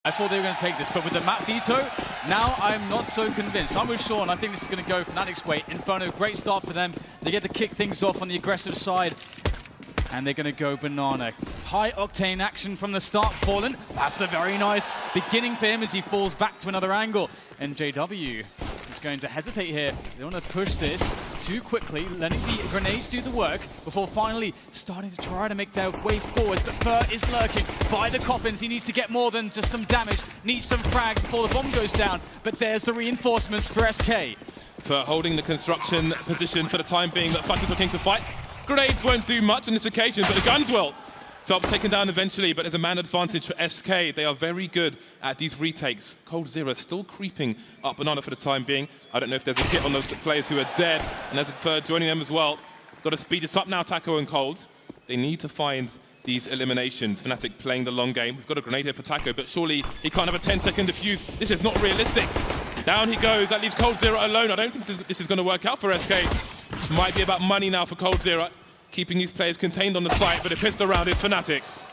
I thought they were going to take this, but with the map veto, now I'm not so convinced. I'm with Sean. I think this is going to go Fnatic's way. Inferno, great start for them. They get to kick things off on the aggressive side. And they're going to go banana. High-octane action from the start. Fallen, that's a very nice beginning for him as he falls back to another angle. And JW is going to hesitate here. They want to push this too quickly, letting the grenades do the work before finally starting to try to make their way forward. But Fur is lurking by the coffins. He needs to get more than just some damage. Needs some frags before the bomb goes down. But there's the reinforcements for SK. For holding the construction position for the time being that Fnatic is looking to fight. Grenades won't do much on this occasion, but the guns will. Phelps taken down eventually, but there's a man advantage for SK. They are very good at these retakes. coldzera still creeping up banana for the time being. I don't know if there's a hit on the players who are dead, and there's a third joining them as well. Got to speed this up now, Taco and Cold. They need to find these eliminations. Fnatic playing the long game. We've got a grenade here for Taco, but surely he can't have a 10-second defuse. This is not realistic. Down he goes. That leaves coldzera alone. I don't think this is going to work out for SK. Might be about money now for coldzera, keeping these players contained on the site, but a pistol round is Fnatic's.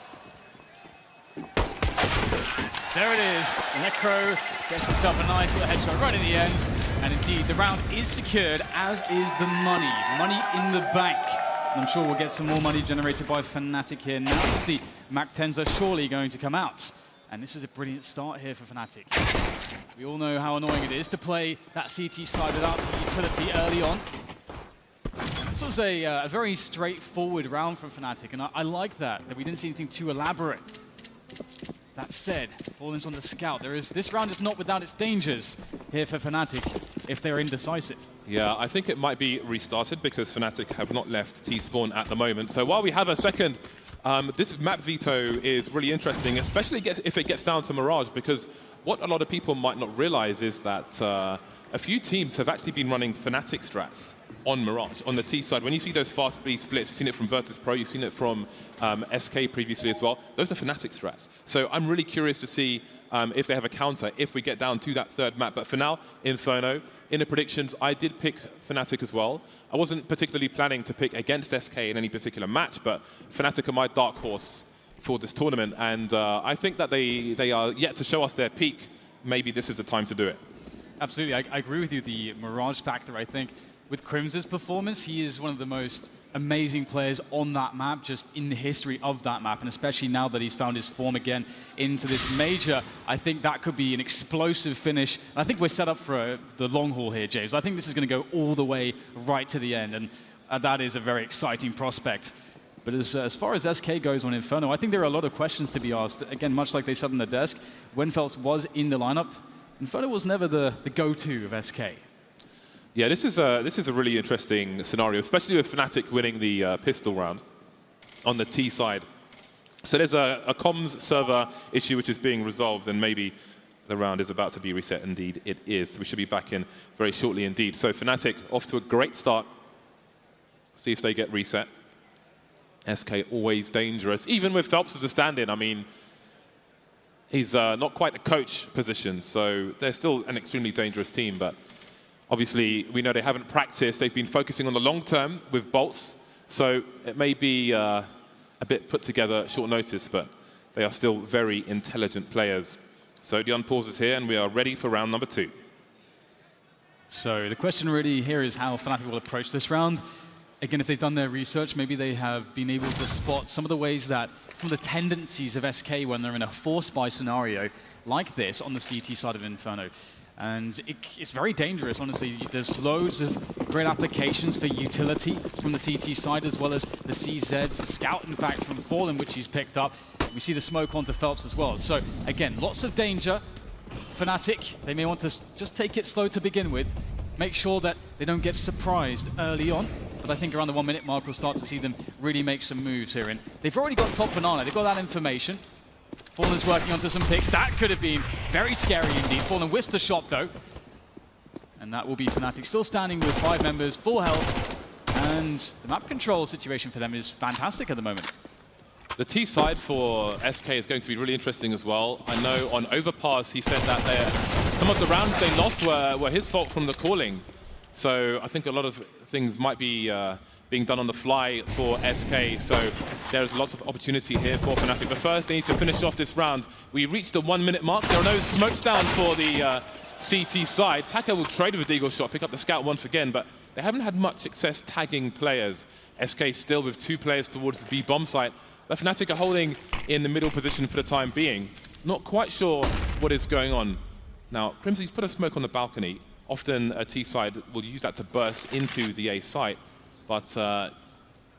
There it is. Necro gets himself a nice little headshot right at the end. And indeed, the round is secured, as is the money. Money in the bank. And I'm sure we'll get some more money generated by Fnatic here now, as the MAP-10s are surely going to come out. And this is a brilliant start here for Fnatic. We all know how annoying it is to play that CT side without the utility early on. This was a very straightforward round from Fnatic, and I like that we didn't see anything too elaborate. That said, Fallen's on the scout. This round is not without its dangers here for Fnatic if they're indecisive. Yeah, I think it might be restarted because Fnatic have not left T-spawn at the moment. So while we have a second, this map veto is really interesting, especially if it gets down to Mirage, because what a lot of people might not realize is that a few teams have actually been running Fnatic strats on Mirage, on the T side. When you see those fast speed splits, you've seen it from Virtus Pro, you've seen it from SK previously as well. Those are Fnatic strats. So I'm really curious to see if they have a counter, if we get down to that third map. But for now, Inferno, in the predictions, I did pick Fnatic as well. I wasn't particularly planning to pick against SK in any particular match, but Fnatic are my dark horse for this tournament. And I think that they are yet to show us their peak. Maybe this is the time to do it. Absolutely, I agree with you. The Mirage factor, I think, with Crims's performance, he is one of the most amazing players on that map, just in the history of that map, and especially now that he's found his form again into this major, I think that could be an explosive finish. And I think we're set up for the long haul here, James. I think this is going to go all the way right to the end, and that is a very exciting prospect. But as far as SK goes on Inferno, I think there are a lot of questions to be asked. Again, much like they said on the desk, when Phelps was in the lineup, Inferno was never the go-to of SK. Yeah, this is a really interesting scenario, especially with Fnatic winning the pistol round on the T side. So there's a comms server issue which is being resolved, and maybe the round is about to be reset. Indeed, it is. So we should be back in very shortly indeed. So Fnatic off to a great start. See if they get reset. SK always dangerous, even with Phelps as a stand-in. I mean, he's not quite a coach position, so they're still an extremely dangerous team, but obviously, we know they haven't practiced. They've been focusing on the long term with bolts, so it may be a bit put together at short notice, but they are still very intelligent players. So the unpause is here, and we are ready for round number 2. So the question really here is how Fnatic will approach this round. Again, if they've done their research, maybe they have been able to spot some of the ways that, some of the tendencies of SK when they're in a force buy scenario like this on the CT side of Inferno. And it's very dangerous, honestly. There's loads of great applications for utility from the CT side, as well as the CZs, the Scout, in fact, from Fallen, which he's picked up. We see the smoke onto Phelps as well. So, again, lots of danger. Fnatic, they may want to just take it slow to begin with, make sure that they don't get surprised early on. But I think around the 1 minute mark, we'll start to see them really make some moves here. And they've already got top banana. They've got that information. Fallen's working onto some picks. That could have been very scary indeed. Fallen whiffs the shot though. And that will be Fnatic still standing with 5 members, full health. And the map control situation for them is fantastic at the moment. The T side for SK is going to be really interesting as well. I know on Overpass he said that some of the rounds they lost were his fault from the calling. So I think a lot of things might be being done on the fly for SK. So there's lots of opportunity here for Fnatic. But first, they need to finish off this round. We reached the 1 minute mark. There are no smokes down for the CT side. Taco will trade with Deagle's shot, pick up the scout once again, but they haven't had much success tagging players. SK still with 2 players towards the B bomb site. But Fnatic are holding in the middle position for the time being. Not quite sure what is going on. Now, Crimsy's put a smoke on the balcony. Often a T side will use that to burst into the A site, but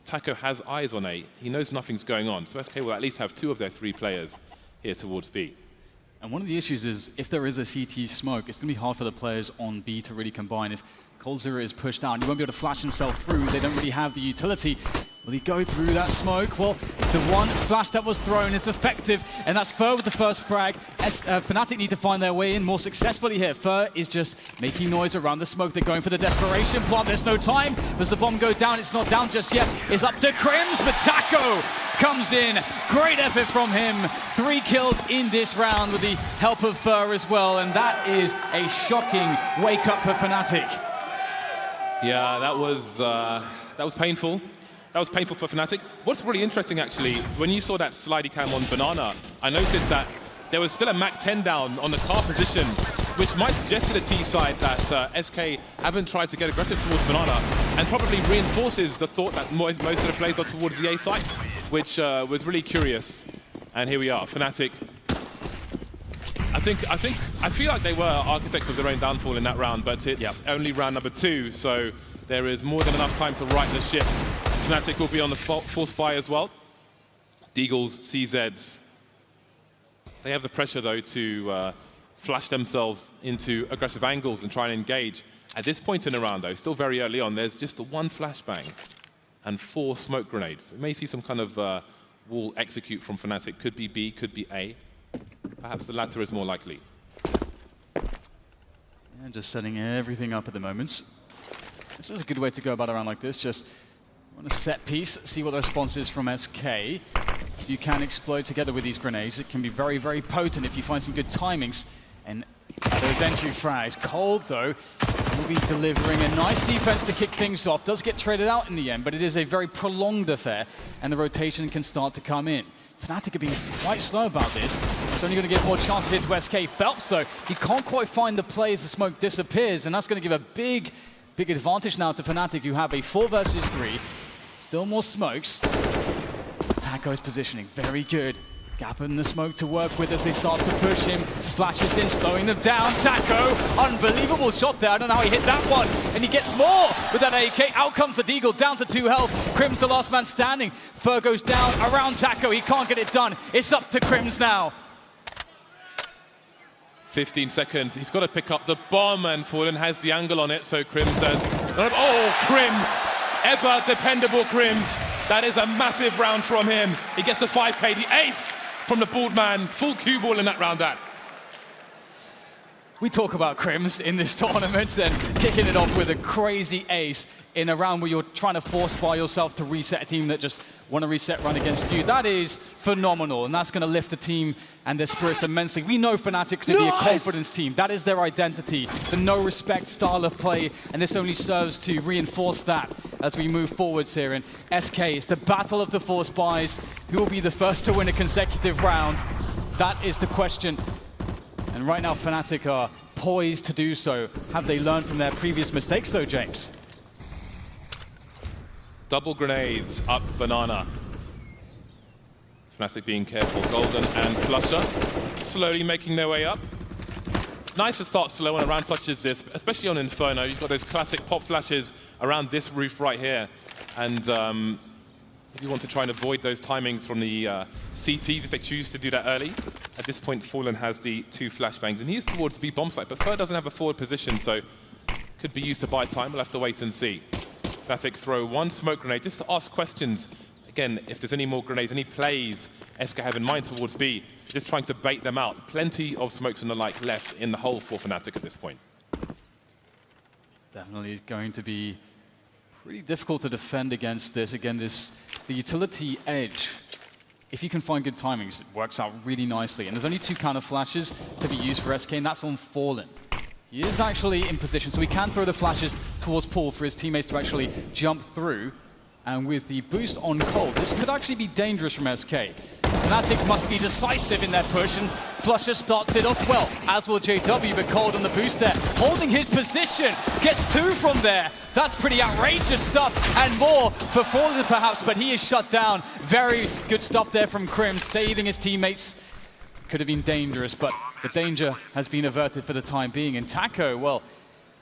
Taco has eyes on A. He knows nothing's going on, so SK will at least have 2 of their 3 players here towards B. And one of the issues is, if there is a CT smoke, it's going to be hard for the players on B to really combine. If coldzera is pushed down, he won't be able to flash himself through. They don't really have the utility. Will he go through that smoke? Well, the one flash that was thrown is effective, and that's Fer with the first frag. Fnatic need to find their way in more successfully here. Fer is just making noise around the smoke. They're going for the desperation plant. There's no time. Does the bomb go down? It's not down just yet. It's up to Crims, but Taco comes in. Great effort from him. 3 kills in this round with the help of Fer as well, and that is a shocking wake-up for Fnatic. Yeah, that was painful. That was painful for Fnatic. What's really interesting, actually, when you saw that slidey cam on Banana, I noticed that there was still a MAP1 down on the car position, which might suggest to the T side that SK haven't tried to get aggressive towards Banana, and probably reinforces the thought that most of the plays are towards the A side, which was really curious. And here we are, Fnatic. I feel like they were architects of their own downfall in that round, but it's only round number 2, so there is more than enough time to right the ship. Fnatic will be on the full spy as well. Deagles, CZs. They have the pressure, though, to flash themselves into aggressive angles and try and engage. At this point in the round, though, still very early on, there's just 1 flashbang and 4 smoke grenades. We may see some kind of wall execute from Fnatic. Could be B, could be A. Perhaps the latter is more likely. And just setting everything up at the moment. This is a good way to go about a round like this. Just want a set piece, see what the response is from SK. If you can explode together with these grenades, it can be very, very potent if you find some good timings. And those entry frags. Cold, though, will be delivering a nice defense to kick things off. Does get traded out in the end, but it is a very prolonged affair, and the rotation can start to come in. Fnatic have been quite slow about this. It's only going to give more chances here to SK. Phelps, though, he can't quite find the play as the smoke disappears, and that's going to give a big advantage now to Fnatic, who have a 4 versus 3. Still more smokes. Taco's positioning, very good. Gap in the smoke to work with as they start to push him. Flashes in, slowing them down. Taco, unbelievable shot there. I don't know how he hit that one. And he gets more with that AK. Out comes the Deagle, down to 2 health. Crims the last man standing. Fer goes down around Taco. He can't get it done. It's up to Crims now. 15 seconds. He's got to pick up the bomb, and Fallen has the angle on it, so Crims says, oh, Crims. Ever dependable Crims. That is a massive round from him. He gets the 5K, the ace from the bald man. Full cue ball in that round, that. We talk about Crims in this tournament and kicking it off with a crazy ace in a round where you're trying to force by yourself to reset a team that just want to reset run against you. That is phenomenal, and that's going to lift the team and their spirits immensely. We know Fnatic to be a confidence team. That is their identity, the no-respect style of play, and this only serves to reinforce that as we move forwards here. And SK, it's the battle of the 4 spies. Who will be the first to win a consecutive round? That is the question. And right now, Fnatic are poised to do so. Have they learned from their previous mistakes, though, James? Double grenades up Banana. Fnatic being careful. Golden and Flusher slowly making their way up. Nice to start slow on a round such as this, especially on Inferno. You've got those classic pop flashes around this roof right here. And if you want to try and avoid those timings from the CTs, if they choose to do that early. At this point, Fallen has the 2 flashbangs, and he is towards the B bomb site, but Fer doesn't have a forward position, so could be used to buy time. We'll have to wait and see. Fnatic throw 1 smoke grenade just to ask questions. Again, if there's any more grenades, any plays SK have in mind towards B, just trying to bait them out. Plenty of smokes and the like left in the hole for Fnatic at this point. Definitely is going to be pretty difficult to defend against this. Again, the utility edge, if you can find good timings, it works out really nicely. And there's only 2 counter flashes to be used for SK, and that's on Fallen. He is actually in position, so he can throw the flashes towards Paul for his teammates to actually jump through. And with the boost on Cold, this could actually be dangerous from SK. Fnatic must be decisive in their push, and Flusher starts it off well, as will JW, but Cold on the boost there, holding his position, gets 2 from there. That's pretty outrageous stuff, and more for Forley perhaps, but he is shut down. Very good stuff there from Crim, saving his teammates. Could have been dangerous, but the danger has been averted for the time being. And Taco, well,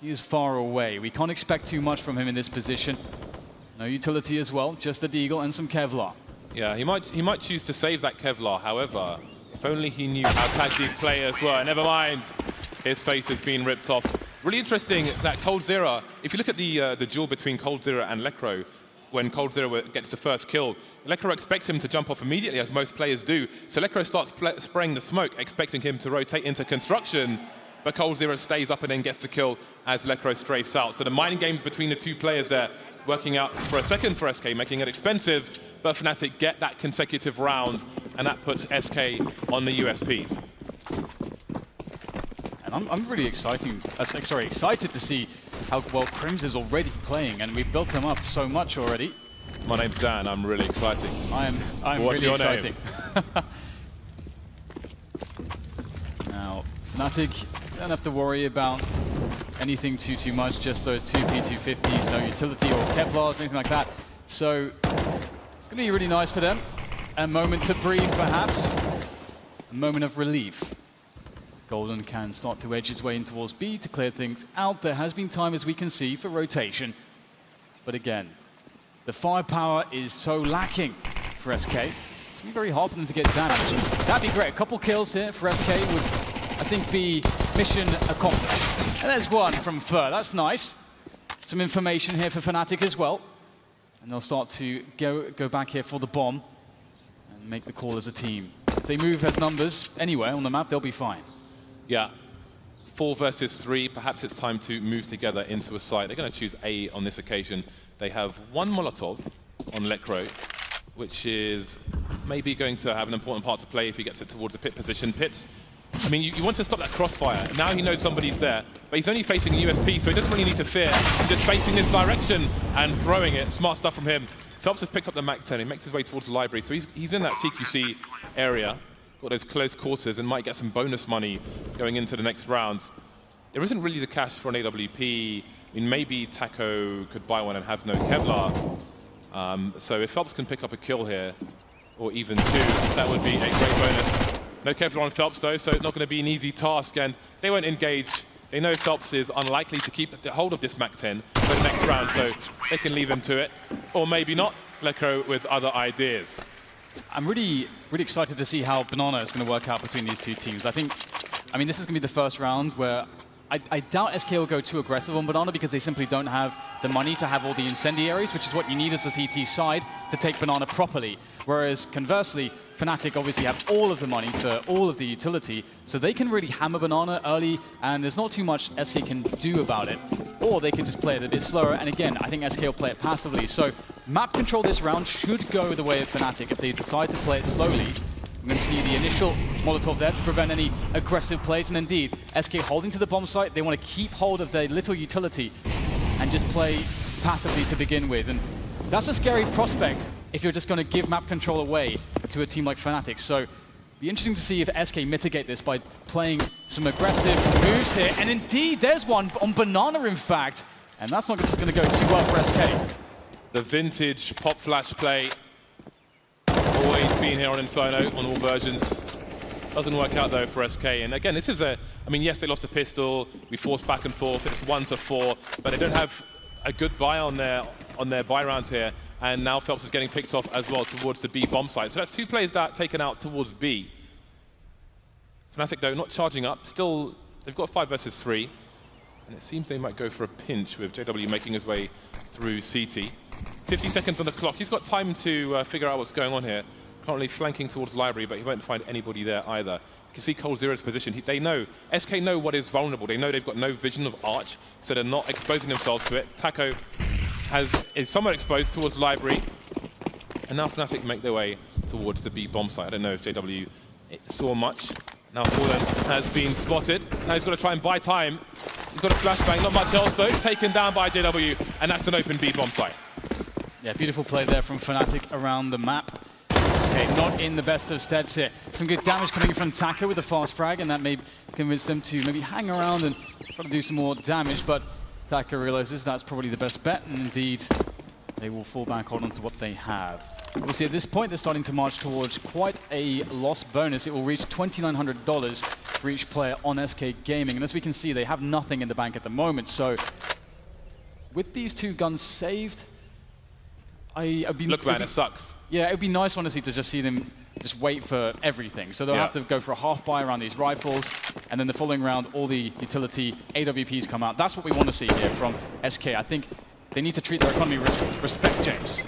he is far away. We can't expect too much from him in this position. No utility as well, just a Deagle and some Kevlar. Yeah, he might choose to save that Kevlar. However, if only he knew how tagged these players were. Never mind, his face has been ripped off. Really interesting that coldzera, if you look at the duel between coldzera and Lekro, when coldzera gets the first kill, Lekro expects him to jump off immediately, as most players do. So Lekro starts spraying the smoke, expecting him to rotate into construction. But coldzera stays up and then gets the kill as Lekro strafes out. So the mining games between the two players there, working out for a second for SK, making it expensive, but Fnatic get that consecutive round, and that puts SK on the USPs. And I'm really excited to see how well Crims is already playing, and we've built him up so much already. My name's Dan, I'm really excited. I'm What's really your excited. name? Now, Fnatic don't have to worry about anything too much, just those 2 P250s, no utility or Kevlar, anything like that. So it's going to be really nice for them. A moment to breathe, perhaps. A moment of relief. Golden can start to edge his way in towards B to clear things out. There has been time, as we can see, for rotation. But again, the firepower is so lacking for SK. It's going to be very hard for them to get down, actually. That'd be great. A couple kills here for SK would, I think, be mission accomplished. And there's one from Fur. That's nice. Some information here for Fnatic as well. And they'll start to go back here for the bomb and make the call as a team. If they move as numbers anywhere on the map, they'll be fine. Yeah, 4 versus 3. Perhaps it's time to move together into a site. They're going to choose A on this occasion. They have 1 Molotov on Lekro, which is maybe going to have an important part to play if he gets it towards the pit position. Pits, I mean, you want to stop that crossfire. Now he knows somebody's there, but he's only facing USP, so he doesn't really need to fear. He's just facing this direction and throwing it. Smart stuff from him. Phelps has picked up the MAP1. He makes his way towards the library, so he's in that CQC area. Got those close quarters and might get some bonus money going into the next round. There isn't really the cash for an AWP. I mean, maybe Taco could buy one and have no Kevlar. So if Phelps can pick up a kill here, or even 2, that would be a great bonus. No Kevlar on Phelps though, so it's not going to be an easy task, and they won't engage. They know Phelps is unlikely to keep the hold of this MAP1 for the next round, so they can leave him to it. Or maybe not. Lekro with other ideas. I'm really excited to see how Banana is going to work out between these two teams. I mean, this is going to be the first round where I doubt SK will go too aggressive on Banana because they simply don't have the money to have all the incendiaries, which is what you need as a CT side to take Banana properly. Whereas, conversely, Fnatic obviously have all of the money for all of the utility, so they can really hammer Banana early, and there's not too much SK can do about it. Or they can just play it a bit slower, and again, I think SK will play it passively. So map control this round should go the way of Fnatic if they decide to play it slowly. I'm going to see the initial Molotov there to prevent any aggressive plays, and indeed, SK holding to the bomb site. They want to keep hold of their little utility and just play passively to begin with. And that's a scary prospect if you're just going to give map control away to a team like Fnatic. So it'll be interesting to see if SK mitigate this by playing some aggressive moves here. And indeed, there's one on Banana, in fact. And that's not going to go too well for SK. The vintage pop flash play. Always been here on Inferno, on all versions. Doesn't work out though for SK. And again, this is I mean, yes, they lost a pistol. We forced back and forth. It's 1-4, but they don't have a good buy on their buy round here. And now Phelps is getting picked off as well towards the B bomb site. So that's 2 players that taken out towards B. Fnatic though, not charging up. Still, they've got 5 versus 3. And it seems they might go for a pinch with JW making his way through CT. 50 seconds on the clock. He's got time to figure out what's going on here. Currently flanking towards library, but he won't find anybody there either. You can see coldzera's position. They know, SK know what is vulnerable. They know they've got no vision of Arch, so they're not exposing themselves to it. Taco is somewhat exposed towards library. And now Fnatic make their way towards the B bomb site. I don't know if JW saw much. Now Fallen has been spotted. Now he's got to try and buy time. He's got a flashbang, not much else though. Taken down by JW, and that's an open B bomb site. Yeah, beautiful play there from Fnatic around the map. SK not in the best of steads here. Some good damage coming from Taco with a fast frag, and that may convince them to maybe hang around and try to do some more damage, but Taco realizes that's probably the best bet, and indeed, they will fall back onto what they have. Obviously, at this point, they're starting to march towards quite a loss bonus. It will reach $2,900 for each player on SK Gaming, and as we can see, they have nothing in the bank at the moment, so with these two guns saved, Look, man, it sucks. Yeah, it would be nice, honestly, to just see them just wait for everything. So they'll have to go for a half buy around these rifles, and then the following round, all the utility AWPs come out. That's what we want to see here from SK. I think they need to treat their economy with respect, James.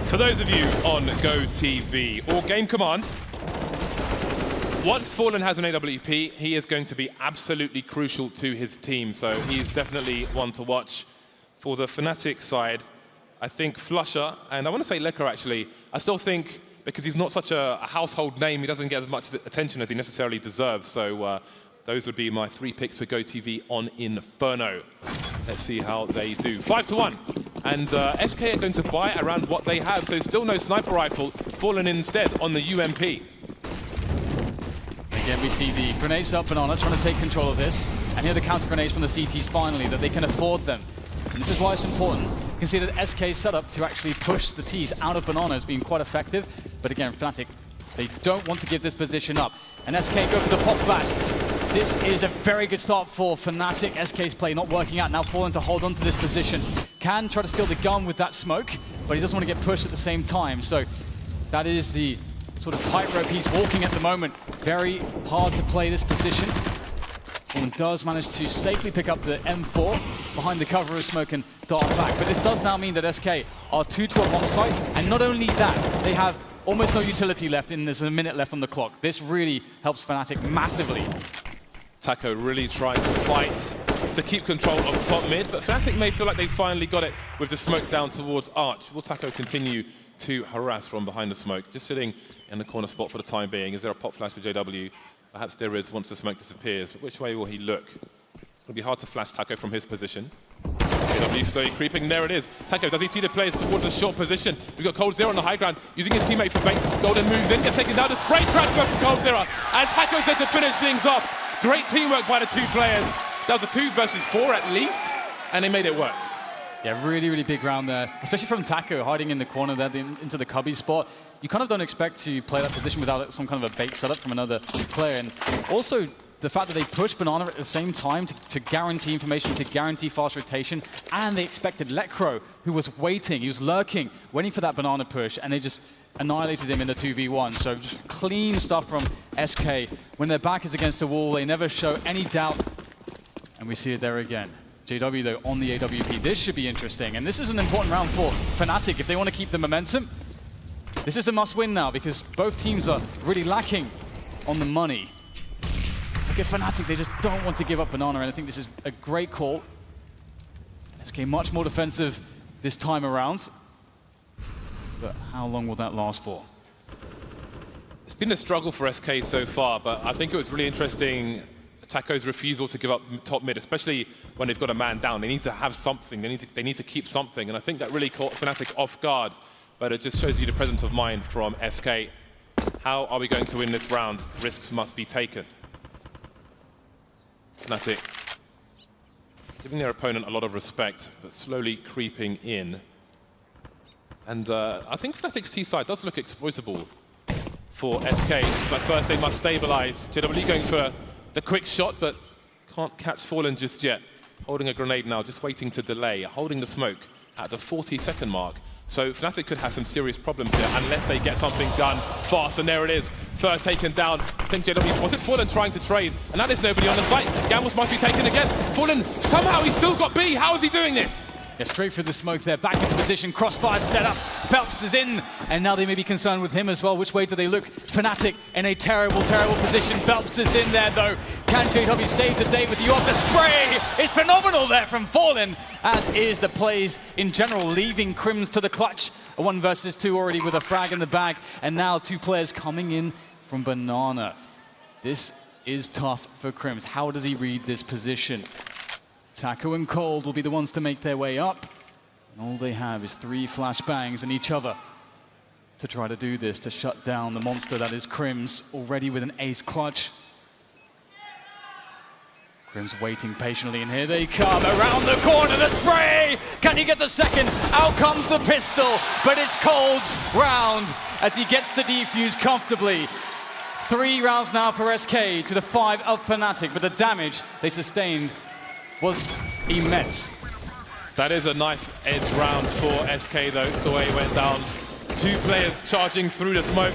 For those of you on Go TV or Game Command, once Fallen has an AWP, he is going to be absolutely crucial to his team. So he's definitely one to watch. For the Fnatic side, I think Flusher, and I want to say Lecker actually, I still think because he's not such a household name, he doesn't get as much attention as he necessarily deserves. So those would be my 3 picks for Go TV on Inferno. Let's see how they do. 5-1. And SK are going to buy around what they have, so still no sniper rifle, Fallen instead on the UMP. Again, we see the grenades up, Banana trying to take control of this. And here are the counter grenades from the CTs finally, that they can afford them. And this is why it's important. You can see that SK's setup to actually push the T's out of Banana has been quite effective. But again, Fnatic, they don't want to give this position up. And SK go for the pop flash. This is a very good start for Fnatic. SK's play not working out. Now Fallen to hold on to this position. Can try to steal the gun with that smoke, but he doesn't want to get pushed at the same time. So that is the sort of tightrope he's walking at the moment. Very hard to play this position. Fallen does manage to safely pick up the M4 behind the cover of smoke and dart back. But this does now mean that SK are 2-12 on site. And not only that, they have almost no utility left, and there's a minute left on the clock. This really helps Fnatic massively. Taco really trying to fight to keep control of top mid, but Fnatic may feel like they finally got it with the smoke down towards Arch. Will Taco continue to harass from behind the smoke, just sitting in the corner spot for the time being? Is there a pop flash for JW? Perhaps there is once the smoke disappears, but which way will he look? It's going to be hard to flash Taco from his position. JW slowly creeping, there it is. Taco, does he see the players towards a short position? We've got Cold Zero on the high ground, using his teammate for bait. Golden moves in, gets taken down, the spray transfer from Cold Zero, and Taco's there to finish things off. Great teamwork by the two players. That was a 2 versus 4 at least, and they made it work. Yeah, really, really big round there, especially from Taco hiding in the corner there into the cubby spot. You kind of don't expect to play that position without some kind of a bait setup from another player. And also, the fact that they pushed Banana at the same time to guarantee information, to guarantee fast rotation, and they expected Lecro, who was waiting, he was lurking, waiting for that Banana push, and they just annihilated him in the 2v1. So just clean stuff from SK. When their back is against the wall, they never show any doubt. And we see it there again. JW, though, on the AWP. This should be interesting. And this is an important round for Fnatic if they want to keep the momentum. This is a must-win now because both teams are really lacking on the money. Look at Fnatic. They just don't want to give up Banana, and I think this is a great call. SK much more defensive this time around. But how long will that last for? It's been a struggle for SK so far, but I think it was really interesting Taco's refusal to give up top mid, especially when they've got a man down. They need to have something. They need to keep something, and I think that really caught Fnatic off guard. But it just shows you the presence of mind from SK. How are we going to win this round? Risks must be taken. Fnatic giving their opponent a lot of respect, but slowly creeping in. And I think Fnatic's T side does look exploitable for SK, but first they must stabilize. JW going for the quick shot, but can't catch Fallen just yet. Holding a grenade now, just waiting to delay, holding the smoke at the 40-second mark. So Fnatic could have some serious problems here unless they get something done fast. And there it is, third taken down. I think JW spotted Fallen trying to trade, and now there's nobody on the site. Gambles must be taken again. Fallen, somehow he's still got B. How is he doing this? Yeah, straight through the smoke there, back into position, crossfire set up, Phelps is in, and now they may be concerned with him as well. Which way do they look? Fnatic in a terrible, terrible position. Phelps is in there though. Can JW save the day with the off the spray? It's phenomenal there from Fallen, as is the plays in general, leaving Crims to the clutch. A 1 versus 2 already with a frag in the bag, and now 2 players coming in from Banana. This is tough for Crims. How does he read this position? Taco and Cold will be the ones to make their way up. All they have is 3 flashbangs in each other to try to do this, to shut down the monster that is Crims, already with an ace clutch. Crims waiting patiently, and here they come around the corner, the spray! Can he get the second? Out comes the pistol, but it's Cold's round as he gets to defuse comfortably. 3 rounds now for SK to the 5 of Fnatic, but the damage they sustained was immense. That is a knife-edge round for SK, though, the way it went down. 2 players charging through the smoke.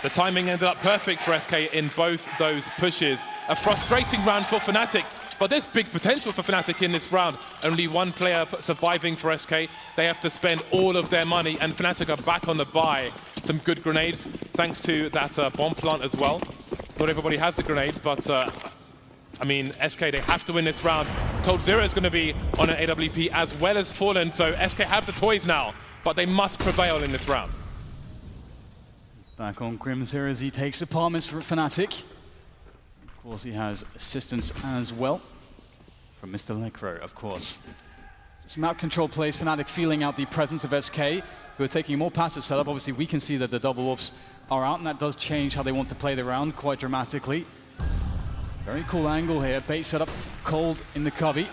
The timing ended up perfect for SK in both those pushes. A frustrating round for Fnatic, but there's big potential for Fnatic in this round. Only 1 player surviving for SK. They have to spend all of their money, and Fnatic are back on the buy. Some good grenades, thanks to that bomb plant as well. Not everybody has the grenades, but I mean, SK, they have to win this round. coldzera is going to be on an AWP as well as Fallen, so SK have the toys now, but they must prevail in this round. Back on Crims here as he takes apartments for Fnatic. Of course, he has assistance as well from Mr. Lekro, of course. Just map control plays, Fnatic feeling out the presence of SK, who are taking a more passive setup. Obviously, we can see that the double ops are out, and that does change how they want to play the round quite dramatically. Very cool angle here. Bait setup, Cold in the cubby.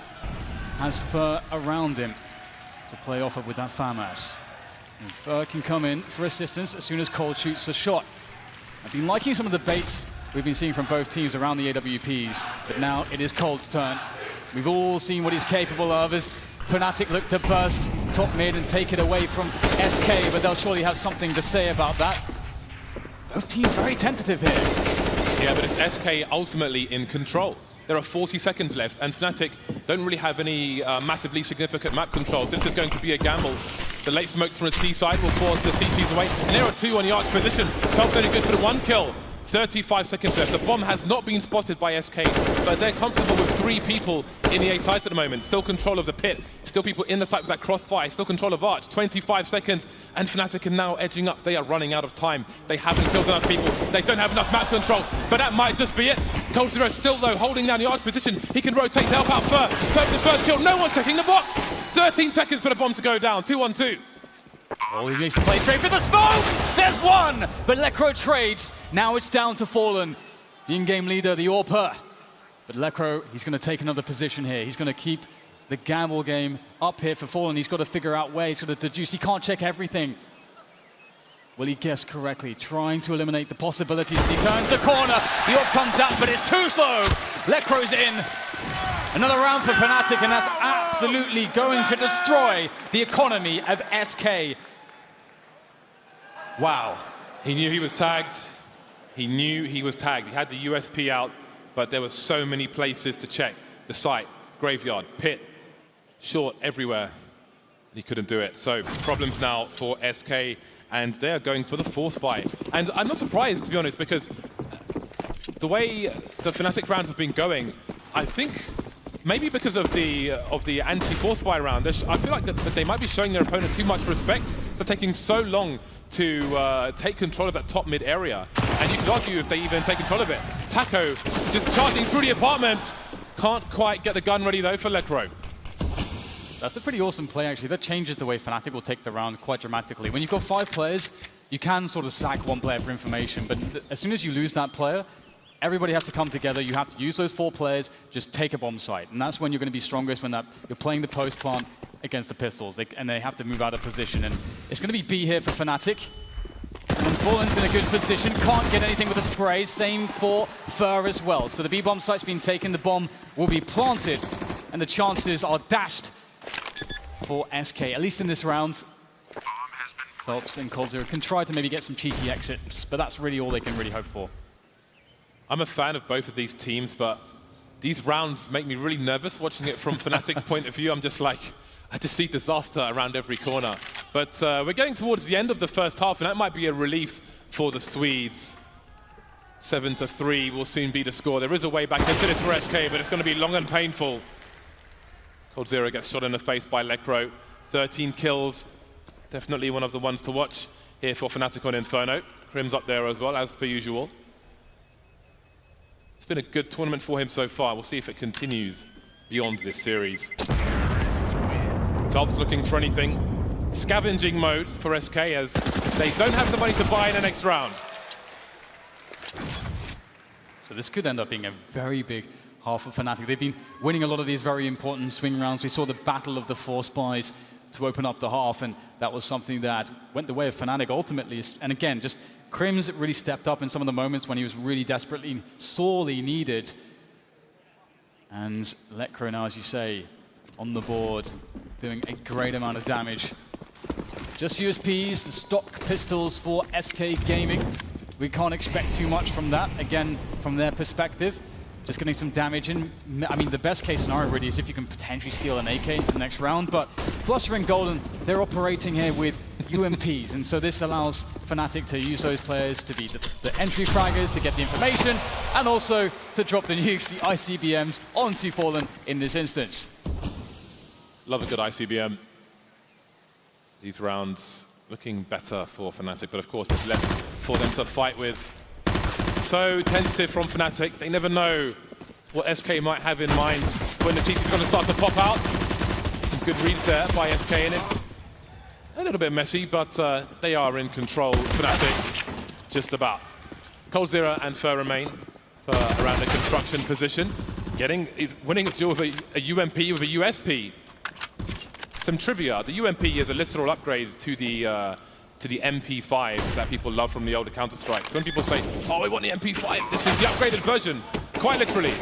Has Fur around him to play off of with that FAMAS. And Fur can come in for assistance as soon as Cold shoots a shot. I've been liking some of the baits we've been seeing from both teams around the AWPs, but now it is Cold's turn. We've all seen what he's capable of as Fnatic look to burst top mid and take it away from SK, but they'll surely have something to say about that. Both teams very tentative here. Yeah, but it's SK ultimately in control. There are 40 seconds left, and Fnatic don't really have any massively significant map controls. This is going to be a gamble. The late smokes from the T side will force the CTs away, and there are 2 on the arch position. Felt's only good for the 1 kill. 35 seconds left. The bomb has not been spotted by SK, but they're comfortable with 3 people in the A sites at the moment. Still control of the pit. Still people in the site with that crossfire. Still control of arch. 25 seconds, and Fnatic are now edging up. They are running out of time. They haven't killed enough people. They don't have enough map control, but that might just be it. coldzera still, though, holding down the arch position. He can rotate to help out Fur. Fur for the first kill. No one checking the box. 13 seconds for the bomb to go down. 2-on-2. Oh, he makes the play straight for the smoke! There's 1! But Lekro trades. Now it's down to Fallen, the in-game leader, the AWPer. But Lekro, he's going to take another position here. He's going to keep the gamble game up here for Fallen. He's got to figure out where he's going to deduce. He can't check everything. Will he guess correctly? Trying to eliminate the possibilities. He turns the corner. The AWP comes out, but it's too slow. Lekro's in. Another round for Fnatic, and that's absolutely going to destroy the economy of SK. Wow. He knew he was tagged. He knew he was tagged. He had the USP out, but there were so many places to check. The site, graveyard, pit, short, everywhere. He couldn't do it. So problems now for SK, and they are going for the force buy. And I'm not surprised, to be honest, because the way the Fnatic rounds have been going, I think maybe because of the anti-force buy round, I feel like that they might be showing their opponent too much respect. They're taking so long to take control of that top mid area. And you could argue if they even take control of it. Taco just charging through the apartments. Can't quite get the gun ready though for Lekro. That's a pretty awesome play, actually. That changes the way Fnatic will take the round quite dramatically. When you've got 5 players, you can sort of sack 1 player for information, but as soon as you lose that player, everybody has to come together. You have to use those 4 players, just take a bomb site. And that's when you're going to be strongest, when you're playing the post plant against the pistols. And they have to move out of position. And it's going to be B here for Fnatic. And Fallen's in a good position. Can't get anything with a spray. Same for Fur as well. So the B bomb site's been taken. The bomb will be planted. And the chances are dashed for SK, at least in this round. Phelps and coldzera can try to maybe get some cheeky exits, but that's really all they can really hope for. I'm a fan of both of these teams, but these rounds make me really nervous watching it from Fnatic's point of view. I'm just like, I just see disaster around every corner. But we're getting towards the end of the first half, and that might be a relief for the Swedes. 7-3 will soon be the score. There is a way back into this for SK, but it's going to be long and painful. coldzera gets shot in the face by Lekro. 13 kills. Definitely one of the ones to watch here for Fnatic on Inferno. Crim's up there as well, as per usual. It's been a good tournament for him so far. We'll see if it continues beyond this series. Phelps looking for anything. Scavenging mode for SK as they don't have the money to buy in the next round. So this could end up being a very big half of Fnatic. They've been winning a lot of these very important swing rounds. We saw the battle of the 4 spies to open up the half, and that was something that went the way of Fnatic ultimately. And again, just Crims really stepped up in some of the moments when he was really desperately, sorely needed. And Lecro now, as you say, on the board, doing a great amount of damage. Just USPs, the stock pistols for SK Gaming. We can't expect too much from that, again, from their perspective. Just getting some damage in. I mean, the best case scenario really is if you can potentially steal an AK into the next round, but Flusher and Golden, they're operating here with UMPs, and so this allows Fnatic to use those players to be the entry fraggers, to get the information, and also to drop the nukes, the ICBMs, onto Fallen in this instance. Love a good ICBM. These rounds looking better for Fnatic, but of course there's less for them to fight with. So tentative from Fnatic. They never know what SK might have in mind when the TC's going to start to pop out. Some good reads there by SK, and it's a little bit messy, but they are in control. Fnatic, just about. coldzera and Fur remain for around the construction position. He's winning a duel with a UMP with a USP. Some trivia: the UMP is a literal upgrade to the MP5 that people love from the older Counter-Strike. So when people say, "Oh, we want the MP5," this is the upgraded version, quite literally.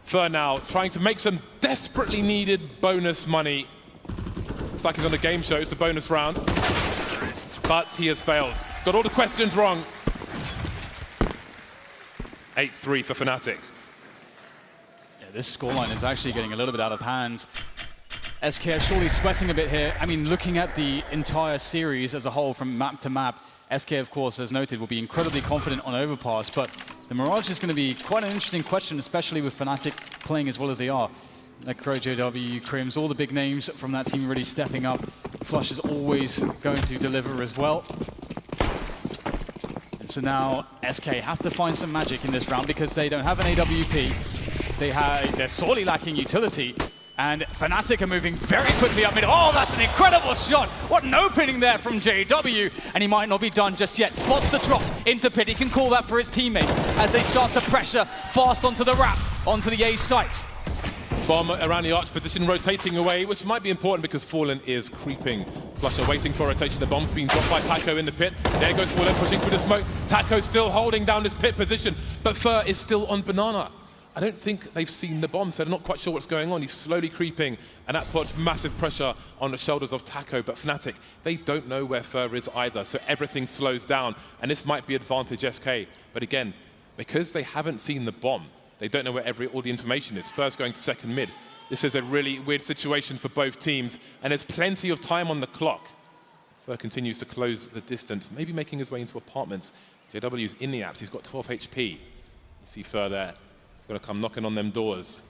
Fur now trying to make some desperately needed bonus money. It's like he's on a game show. It's a bonus round, but he has failed. Got all the questions wrong. 8-3 for Fnatic. Yeah, this scoreline is actually getting a little bit out of hand. SK are surely sweating a bit here. I mean, looking at the entire series as a whole from map to map, SK, of course, as noted, will be incredibly confident on Overpass, but the Mirage is going to be quite an interesting question, especially with Fnatic playing as well as they are. Necro, JW, Crims, all the big names from that team really stepping up. Flush is always going to deliver as well. And so now SK have to find some magic in this round because they don't have an AWP. They're sorely lacking utility. And Fnatic are moving very quickly up mid. Oh, that's an incredible shot. What an opening there from JW. And he might not be done just yet. Spots the drop into pit. He can call that for his teammates as they start to pressure fast onto the wrap, onto the A sites. Bomb around the arch position, rotating away, which might be important because Fallen is creeping. Flusher waiting for rotation. The bomb's being dropped by Taco in the pit. There goes Fallen pushing through the smoke. Taco still holding down this pit position, but Fur is still on Banana. I don't think they've seen the bomb, so they're not quite sure what's going on. He's slowly creeping, and that puts massive pressure on the shoulders of Taco. But Fnatic, they don't know where Fur is either, so everything slows down, and this might be advantage SK. But again, because they haven't seen the bomb, they don't know where all the information is. Fur's going to second mid. This is a really weird situation for both teams, and there's plenty of time on the clock. Fur continues to close the distance, maybe making his way into apartments. JW's in the apps. He's got 12 HP. You see Fur there. He's going to come knocking on them doors.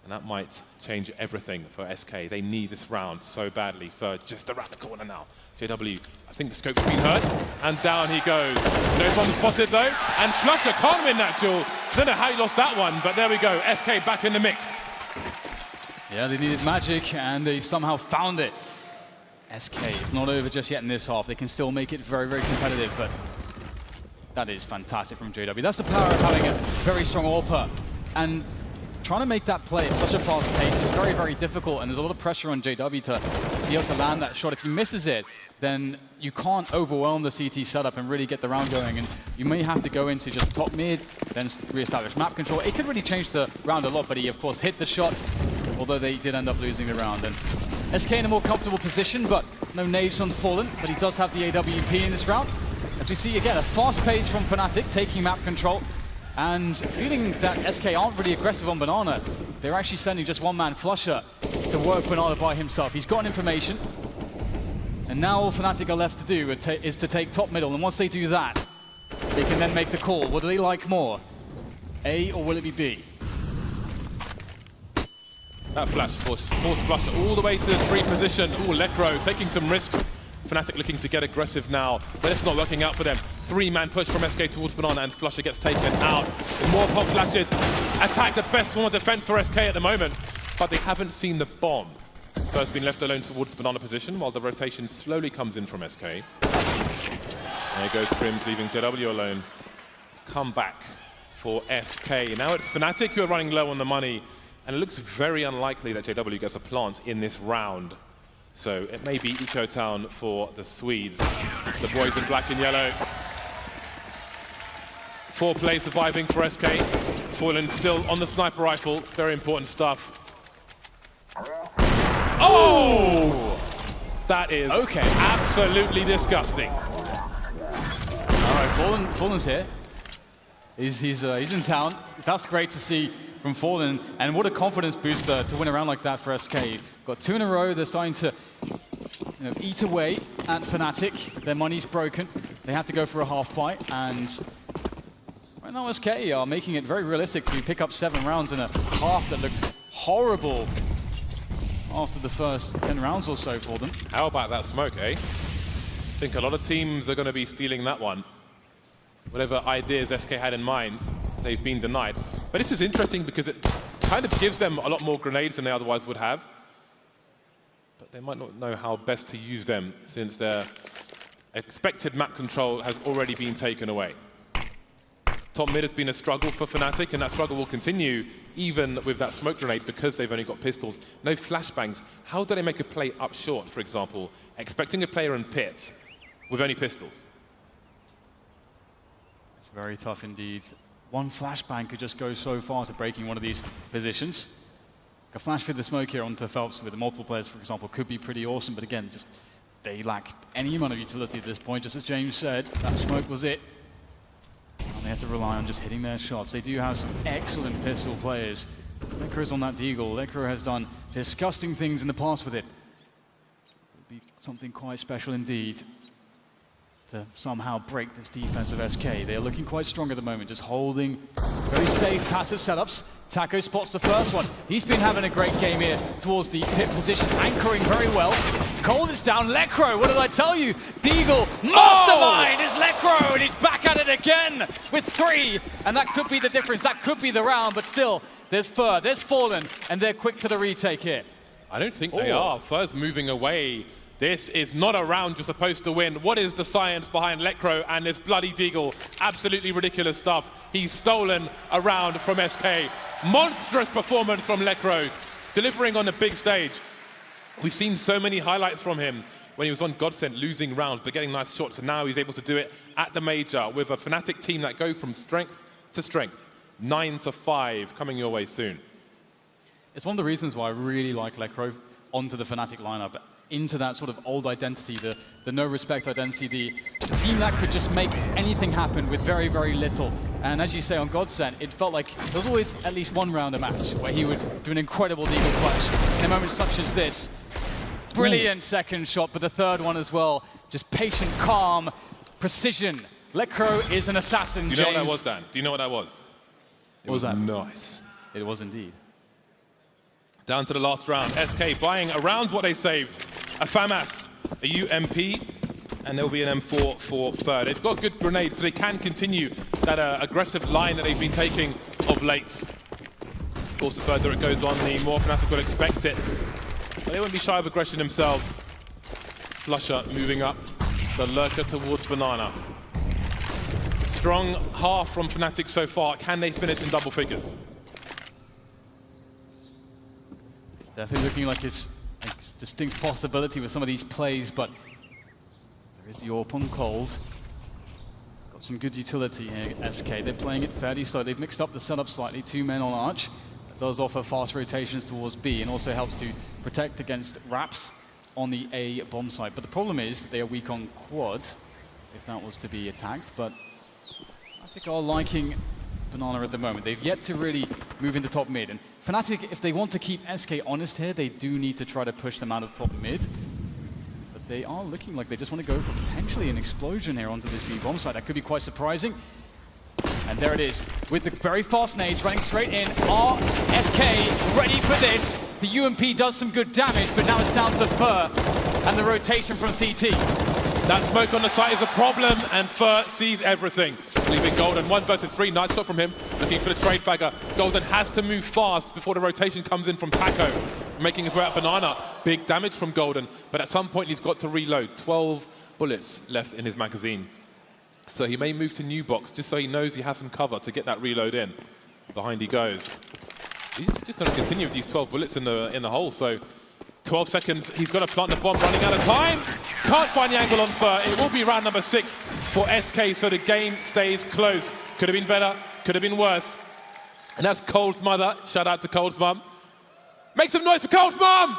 And that might change everything for SK. They need this round so badly. Fur just around the corner now. JW, I think the scope's been heard. And down he goes. No bomb spotted though. And Flusher can't win that duel. Don't know how he lost that one, but there we go. SK back in the mix. Yeah, they needed magic, and they've somehow found it. SK is not over just yet in this half. They can still make it very, very competitive, but that is fantastic from JW. That's the power of having a very strong AWP. And trying to make that play at such a fast pace is very, very difficult, and there's a lot of pressure on JW to be able to land that shot. If he misses it, then you can't overwhelm the CT setup and really get the round going, and you may have to go into just top mid, then re-establish map control. It could really change the round a lot, but he, of course, hit the shot, although they did end up losing the round. And SK in a more comfortable position, but no nades on Fallen, but he does have the AWP in this round. As we see, again, a fast pace from Fnatic, taking map control, and feeling that SK aren't really aggressive on Banana. They're actually sending just one-man Flusher to work Banana by himself. He's gotten information, and now all Fnatic are left to do is to take top middle, and once they do that, they can then make the call. What do they like more? A or will it be B? That flash forced Flusher all the way to the 3 position. Ooh, Lecro taking some risks Fnatic looking to get aggressive now, but it's not working out for them. 3-man push from SK towards Banana, and Flusher gets taken out. More pop flashes. Attack, the best form of defense for SK at the moment, but they haven't seen the bomb. First been left alone towards Banana position, while the rotation slowly comes in from SK. There goes Crims, leaving JW alone. Come back for SK. Now it's Fnatic who are running low on the money, and it looks very unlikely that JW gets a plant in this round. So it may be Eco Town for the Swedes. The boys in black and yellow. 4 plays surviving for SK. Fallen still on the sniper rifle. Very important stuff. Oh! That is absolutely disgusting. All right, Fallen's here. He's in town. That's great to see from Fallen, and what a confidence booster to win a round like that for SK. Got 2 in a row. They're starting to eat away at Fnatic. Their money's broken. They have to go for a half bite, and right now SK are making it very realistic to pick up 7 rounds in a half that looks horrible after the first 10 rounds or so for them. How about that smoke, eh? I think a lot of teams are going to be stealing that one. Whatever ideas SK had in mind, they've been denied. But this is interesting because it kind of gives them a lot more grenades than they otherwise would have. But they might not know how best to use them since their expected map control has already been taken away. Top mid has been a struggle for Fnatic, and that struggle will continue even with that smoke grenade because they've only got pistols. No flashbangs. How do they make a play up short, for example, expecting a player in pit with only pistols? It's very tough indeed. One flashbang could just go so far to breaking one of these positions. A flash through the smoke here onto Phelps with the multiple players, for example, could be pretty awesome, but again, just they lack any amount of utility at this point. Just as James said, that smoke was it. And they have to rely on just hitting their shots. They do have some excellent pistol players. Lekro's on that Deagle. Lekro has done disgusting things in the past with it. It would be something quite special indeed to somehow break this defense of SK. They are looking quite strong at the moment, just holding very safe passive setups. Taco spots the first one. He's been having a great game here towards the pit position, anchoring very well. Cold is down. Lekro, what did I tell you? Deagle, mastermind is Lekro, and he's back at it again with 3. And that could be the difference. That could be the round, but still, there's Fur, there's Fallen, and they're quick to the retake here. I don't think they are. Fur's moving away. This is not a round you're supposed to win. What is the science behind Lekro and this bloody Deagle? Absolutely ridiculous stuff. He's stolen a round from SK. Monstrous performance from Lekro, delivering on the big stage. We've seen so many highlights from him when he was on Godsent, losing rounds, but getting nice shots, and now he's able to do it at the major with a Fnatic team that go from strength to strength. 9-5 coming your way soon. It's one of the reasons why I really like Lekro onto the Fnatic lineup, into that sort of old identity, the no-respect identity, the team that could just make anything happen with very, very little. And as you say, on Godsent, it felt like there was always at least one round a match where he would do an incredible Deagle clutch in a moment such as this. Brilliant second shot, but the third one as well. Just patient, calm, precision. Lekro is an assassin, James. Do you know what that was, Dan? Do you know what that was? What was that? Nice. It was indeed. Down to the last round. SK buying around what they saved. A FAMAS, a UMP, and there'll be an M4 for Fur. They've got good grenades, so they can continue that aggressive line that they've been taking of late. Of course, the further it goes on, the more Fnatic will expect it. But they won't be shy of aggression themselves. Flusher moving up, the lurker towards Banana. Strong half from Fnatic so far. Can they finish in double figures? Definitely looking like it's a distinct possibility with some of these plays, but there is the AWP on Cold. Got some good utility here, SK. They're playing it fairly slow. They've mixed up the setup slightly. 2 men on Arch. That does offer fast rotations towards B and also helps to protect against wraps on the A bomb site. But the problem is they are weak on quad, if that was to be attacked. But Fnatic are liking Banana at the moment. They've yet to really move into top mid. And Fnatic, if they want to keep SK honest here, they do need to try to push them out of top mid. But they are looking like they just want to go for potentially an explosion here onto this B bomb site. That could be quite surprising. And there it is, with the very fast nades running straight in. Are SK ready for this? The UMP does some good damage, but now it's down to Fur. and the rotation from CT. That smoke on the site is a problem, and Fur sees everything. Leaving Golden 1 versus 3. Nice shot from him. Looking for the trade fagger. Golden has to move fast before the rotation comes in from Taco. Making his way up Banana. Big damage from Golden, but at some point he's got to reload. 12 bullets left in his magazine. So he may move to new box just so he knows he has some cover to get that reload in. Behind he goes. He's just going to continue with these 12 bullets in the hole. So 12 seconds, he's got to plant the bomb, running out of time. Can't find the angle on Fur. It will be round number 6 for SK, so the game stays close. Could have been better, could have been worse. And that's Cold's mother. Shout out to Cold's mum. Make some noise for Cold's mum!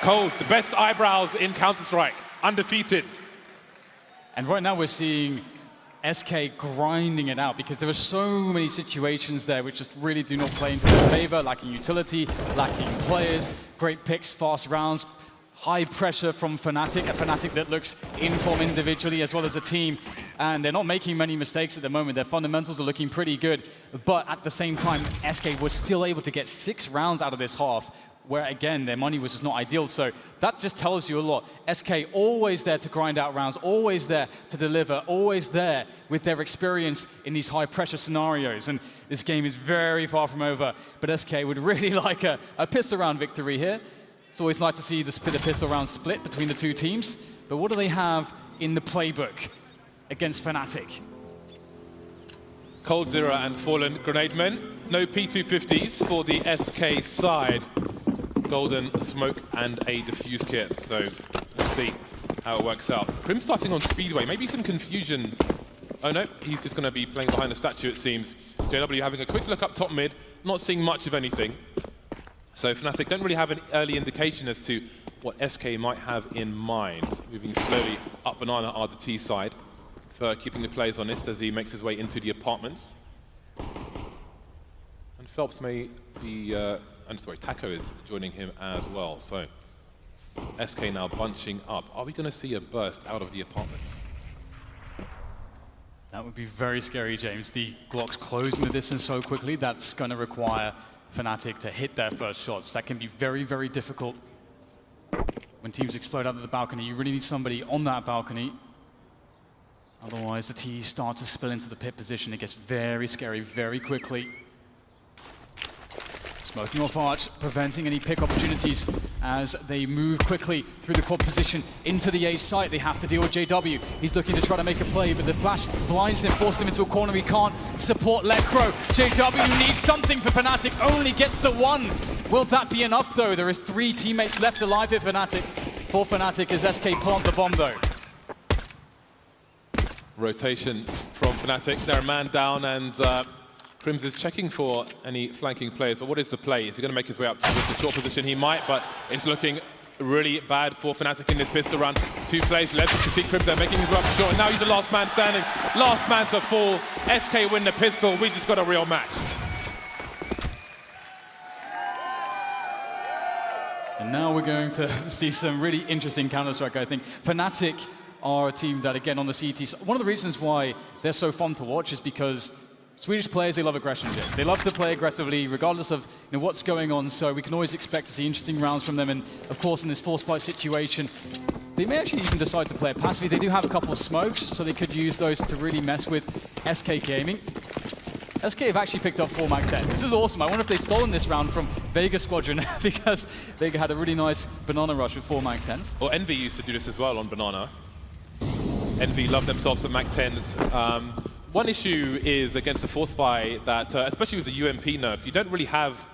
Cold, the best eyebrows in Counter-Strike, undefeated. And right now we're seeing SK grinding it out because there are so many situations there which just really do not play into their favor, lacking utility, lacking players, great picks, fast rounds, high pressure from Fnatic, a Fnatic that looks in form individually as well as a team, and they're not making many mistakes at the moment. Their fundamentals are looking pretty good, but at the same time, SK was still able to get 6 rounds out of this half, where again, their money was just not ideal. So that just tells you a lot. SK always there to grind out rounds, always there to deliver, always there with their experience in these high pressure scenarios. And this game is very far from over, but SK would really like a pistol round victory here. It's always nice to see the pistol round split between the two teams, but what do they have in the playbook against Fnatic? Cold Zero and Fallen Grenade Men. No P250s for the SK side. Golden, smoke, and a defuse kit. So let's see how it works out. Crim starting on Speedway. Maybe some confusion. Oh no, he's just going to be playing behind the statue, it seems. JW having a quick look up top mid, not seeing much of anything. So Fnatic don't really have an early indication as to what SK might have in mind. Moving slowly up Banana are the T side. For keeping the players honest as he makes his way into the apartments. And Phelps may be... Taco is joining him as well. So SK now bunching up. Are we going to see a burst out of the apartments? That would be very scary, James. The Glocks closing the distance so quickly, that's going to require Fnatic to hit their first shots. That can be very, very difficult. When teams explode out of the balcony, you really need somebody on that balcony. Otherwise, the T's start to spill into the pit position. It gets very scary very quickly. Smoking off Arch, preventing any pick opportunities as they move quickly through the quad position into the A site. They have to deal with JW. He's looking to try to make a play, but the flash blinds him, forces him into a corner. He can't support Lecro. JW needs something for Fnatic, only gets the 1. Will that be enough, though? There is 3 teammates left alive here for Fnatic as SK plant the bomb, though. Rotation from Fnatic. They're a man down, and Crims is checking for any flanking players, but what is the play? Is he going to make his way up towards the short position? He might, but it's looking really bad for Fnatic in this pistol run. 2 plays left. You can see Crims there making his way up short, and now he's the last man standing. Last man to fall. SK win the pistol. We just got a real match. And now we're going to see some really interesting Counter-Strike, I think. Fnatic are a team that, again, on the CT, one of the reasons why they're so fun to watch is because Swedish players, they love aggression, James. They love to play aggressively, regardless of what's going on, so we can always expect to see interesting rounds from them, and of course in this force fight situation, they may actually even decide to play it passively. They do have a couple of smokes, so they could use those to really mess with SK Gaming. SK have actually picked up 4 MAC-10s. This is awesome. I wonder if they've stolen this round from Vega Squadron because Vega had a really nice banana rush with 4 MAC-10s. Well, Envy used to do this as well on Banana. Envy love themselves some MAC-10s. One issue is against the force buy that, especially with the UMP nerf, you don't really have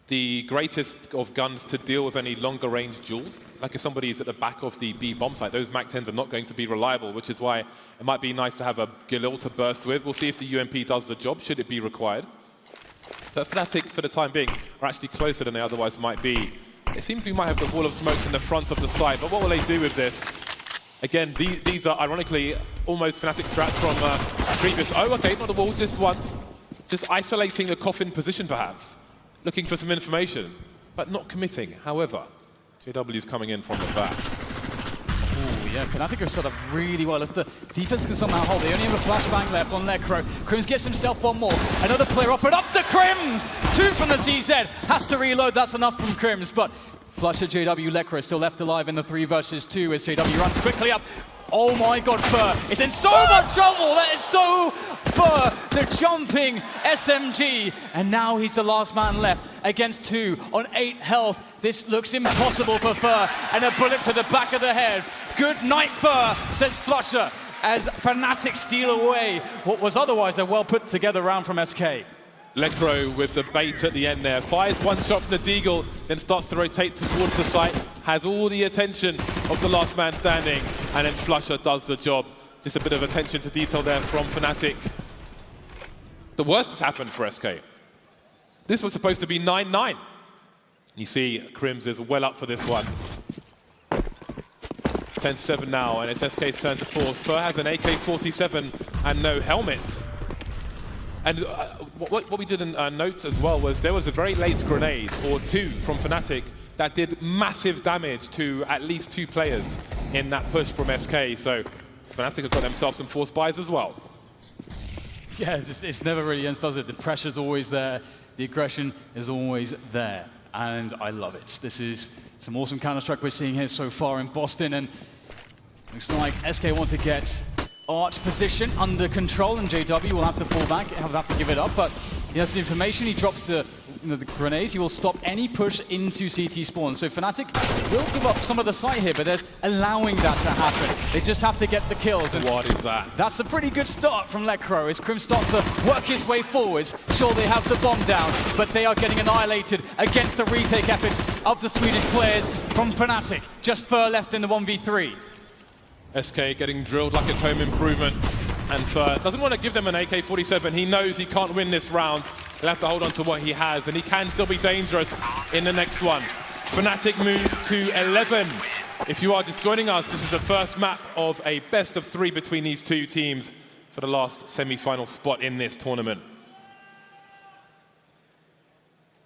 the greatest of guns to deal with any longer range duels. Like if somebody is at the back of the B bomb site, those MAC-10s are not going to be reliable, which is why it might be nice to have a Galil to burst with. We'll see if the UMP does the job, should it be required. But Fnatic, for the time being, are actually closer than they otherwise might be. It seems we might have the wall of smokes in the front of the site, but what will they do with this? Again, these are ironically almost Fnatic strats from previous. Oh, okay, not a wall, just one. Just isolating the coffin position, perhaps. Looking for some information, but not committing. However, JW's coming in from the back. Ooh, yeah, Fnatic are set up really well. If the defense can somehow hold, they only have a flashbang left on Necro. Crims gets himself 1 more. Another player offered up to Crims! 2 from the CZ. Has to reload, that's enough from Crims, but Flusher, JW, Lekra still left alive in the 3 versus 2 as JW runs quickly up. Oh my god, Fur is in so much trouble. That is so Fur, the jumping SMG. And now he's the last man left against 2 on 8 health. This looks impossible for Fur, and a bullet to the back of the head. Good night, Fur, says Flusher, as Fnatic steal away what was otherwise a well put together round from SK. Lekro with the bait at the end there. Fires one shot from the Deagle, then starts to rotate towards the site. Has all the attention of the last man standing. And then Flusher does the job. Just a bit of attention to detail there from Fnatic. The worst has happened for SK. This was supposed to be 9-9. You see Crims is well up for this one. 10-7 now, and it's SK's turn to force. Fur has an AK-47 and no helmet. And what we did in notes as well was there was a very late grenade, or 2, from Fnatic that did massive damage to at least 2 players in that push from SK. So Fnatic have got themselves some force buys as well. Yeah, it's never really ends, does it? The pressure's always there. The aggression is always there. And I love it. This is some awesome Counter-Strike we're seeing here so far in Boston. And looks like SK want to get Arch position under control, and JW will have to fall back, have to give it up, but he has the information, he drops the grenades, he will stop any push into CT spawn. So Fnatic will give up some of the site here, but they're allowing that to happen. They just have to get the kills. And what is that? That's a pretty good start from Lekro as Crim starts to work his way forwards. Sure, they have the bomb down, but they are getting annihilated against the retake efforts of the Swedish players from Fnatic. Just Fur left in the 1v3. SK getting drilled like it's home improvement, and Fur doesn't want to give them an AK-47. He knows he can't win this round. He'll have to hold on to what he has, and he can still be dangerous in the next one. Fnatic move to 11. If you are just joining us, this is the first map of a best of 3 between these 2 teams for the last semi-final spot in this tournament.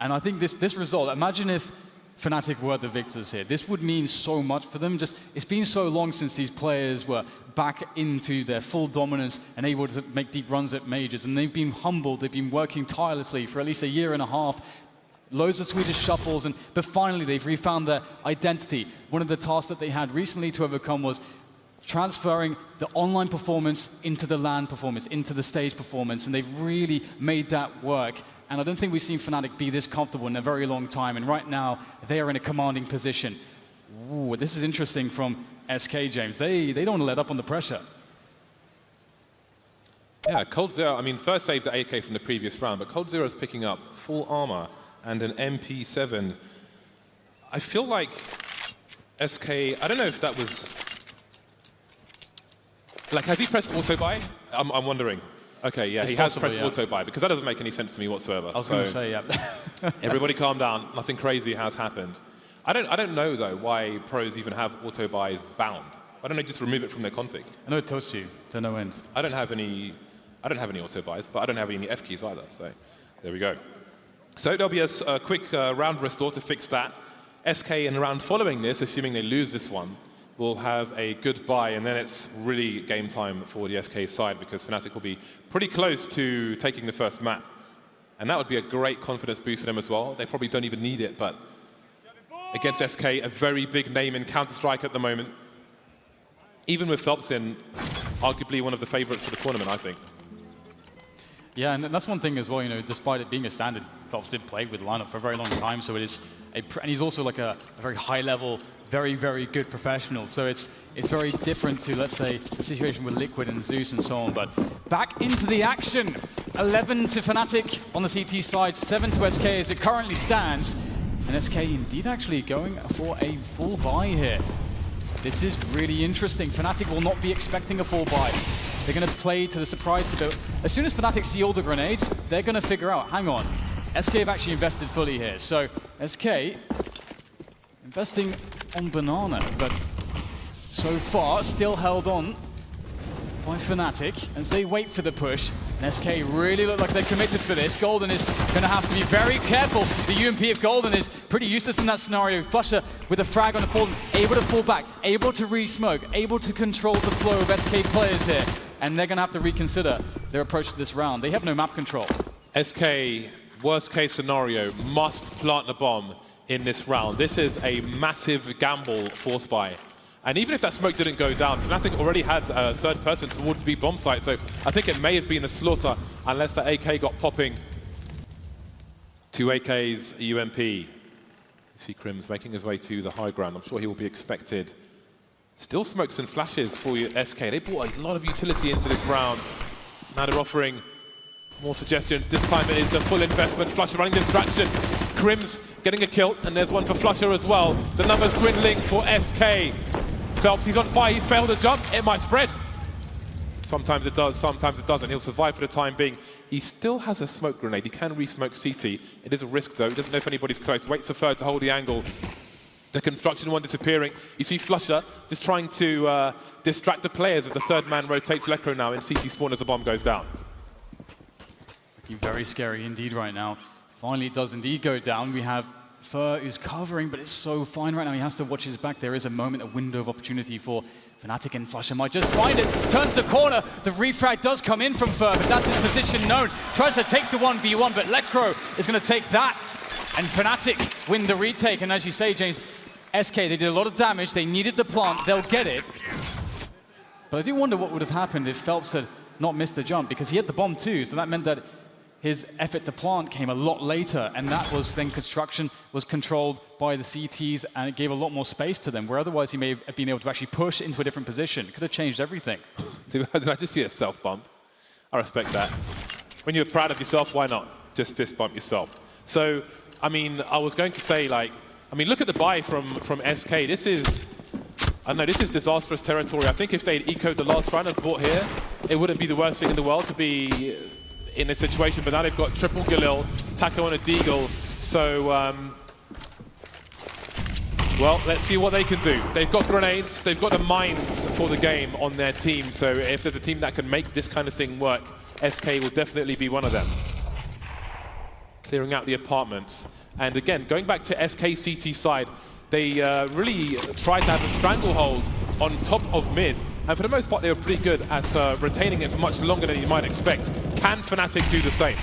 And I think this result, imagine if Fnatic were the victors here. This would mean so much for them. Just, it's been so long since these players were back into their full dominance and able to make deep runs at majors. And they've been humbled. They've been working tirelessly for at least a year and a half. Loads of Swedish shuffles, but finally they've refound their identity. One of the tasks that they had recently to overcome was transferring the online performance into the LAN performance, into the stage performance, and they've really made that work. And I don't think we've seen Fnatic be this comfortable in a very long time, and right now they are in a commanding position. Ooh, this is interesting from SK, James. They don't want to let up on the pressure. Yeah, coldzera, I mean, first saved the AK from the previous round, but coldzera is picking up full armor and an MP7. I feel like SK, I don't know if that was... Like, has he pressed auto buy? I'm wondering. Okay, yeah, he has pressed auto buy, because that doesn't make any sense to me whatsoever. I was going to say, yeah. Everybody calm down. Nothing crazy has happened. I don't know though why pros even have auto buys bound. Why don't they just remove it from their config? I know it toasts you to no end. I don't have any auto buys, but I don't have any F keys either. So there we go. So there'll be a quick round restore to fix that. SK in the round following this, assuming they lose this one, will have a good buy, and then it's really game time for the SK side, because Fnatic will be pretty close to taking the first map. And that would be a great confidence boost for them as well. They probably don't even need it, but against SK, a very big name in Counter-Strike at the moment. Even with Phelps in, arguably one of the favorites for the tournament, I think. Yeah, and that's one thing as well, you know, despite it being a standard, Phelps did play with lineup for a very long time, so it is and he's also like a very high level, very, very good professional. So it's very different to, let's say, the situation with Liquid and Zeus and so on. But back into the action. 11 to Fnatic on the CT side, 7 to SK as it currently stands. And SK indeed actually going for a full buy here. This is really interesting. Fnatic will not be expecting a full buy. They're going to play to the surprise a bit. As soon as Fnatic see all the grenades, they're going to figure out, hang on, SK have actually invested fully here. So SK investing on Banana, but so far still held on by Fnatic as they wait for the push. And SK really look like they're committed for this. Golden is going to have to be very careful. The UMP of Golden is pretty useless in that scenario. Flusher with a frag on the fall, able to fall back, able to re-smoke, able to control the flow of SK players here. And they're going to have to reconsider their approach to this round. They have no map control. SK worst case scenario, must plant the bomb in this round. This is a massive gamble for Spy. And even if that smoke didn't go down, Fnatic already had a third person towards the B bomb site, so I think it may have been a slaughter unless that AK got popping. 2 AKs, UMP. You see Crims making his way to the high ground. I'm sure he will be expected. Still smokes and flashes for SK. They brought a lot of utility into this round. Now they're offering more suggestions. This time it is the full investment. Flusher running distraction. Crims getting a kill, and there's one for Flusher as well. The numbers dwindling for SK. Phelps, he's on fire, he's failed a jump. It might spread. Sometimes it does, sometimes it doesn't. He'll survive for the time being. He still has a smoke grenade. He can re-smoke CT. It is a risk though. He doesn't know if anybody's close. Waits for Third to hold the angle. The construction one disappearing. You see Flusher just trying to distract the players as the third man rotates Lekro now in CT spawn as the bomb goes down. It's looking very scary indeed right now. Finally it does indeed go down. We have Fer who's covering, but it's so fine right now. He has to watch his back. There is a moment, a window of opportunity for Fnatic, and Flusher might just find it. Turns the corner. The refrag does come in from Fer, but that's his position known. Tries to take the 1v1, but Lekro is going to take that. And Fnatic win the retake. And as you say, James, SK, they did a lot of damage. They needed the plant. They'll get it. But I do wonder what would have happened if Phelps had not missed the jump, because he had the bomb too. So that meant that his effort to plant came a lot later, and that was then construction was controlled by the CTs, and it gave a lot more space to them, where otherwise he may have been able to actually push into a different position. It could have changed everything. Did I just see a self bump? I respect that. When you're proud of yourself, why not just fist bump yourself? So, I mean, I was going to say, like, I mean, look at the buy from SK. This is, I don't know, this is disastrous territory. I think if they'd ecoed the last round and bought here, it wouldn't be the worst thing in the world to be in this situation, but now they've got triple Galil, Taco and a Deagle, so, well, let's see what they can do. They've got grenades, they've got the mines for the game on their team, so if there's a team that can make this kind of thing work, SK will definitely be one of them. Clearing out the apartments, and again, going back to SK CT side, they really tried to have a stranglehold on top of mid, and for the most part they were pretty good at retaining it for much longer than you might expect. Can Fnatic do the same?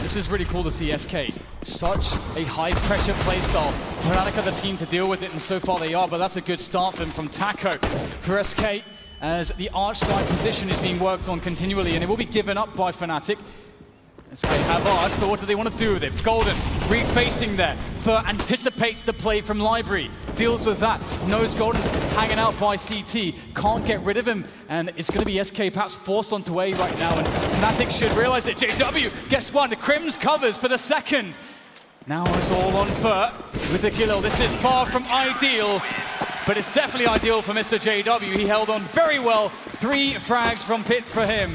This is really cool to see SK. Such a high pressure playstyle. Fnatic are the team to deal with it, and so far they are, but that's a good start from Taco. For SK, as the arch side position is being worked on continually, and it will be given up by Fnatic. SK have arch, but what do they want to do with it? Golden refacing there. Fer anticipates the play from Library, deals with that. Knows Golden's hanging out by CT, can't get rid of him, and it's going to be SK perhaps forced onto A right now, and Fnatic should realize it. JW gets one, the Crims covers for the second. Now it's all on Fer with the kill. This is far from ideal, but it's definitely ideal for Mr. JW. He held on very well. 3 frags from Pit for him.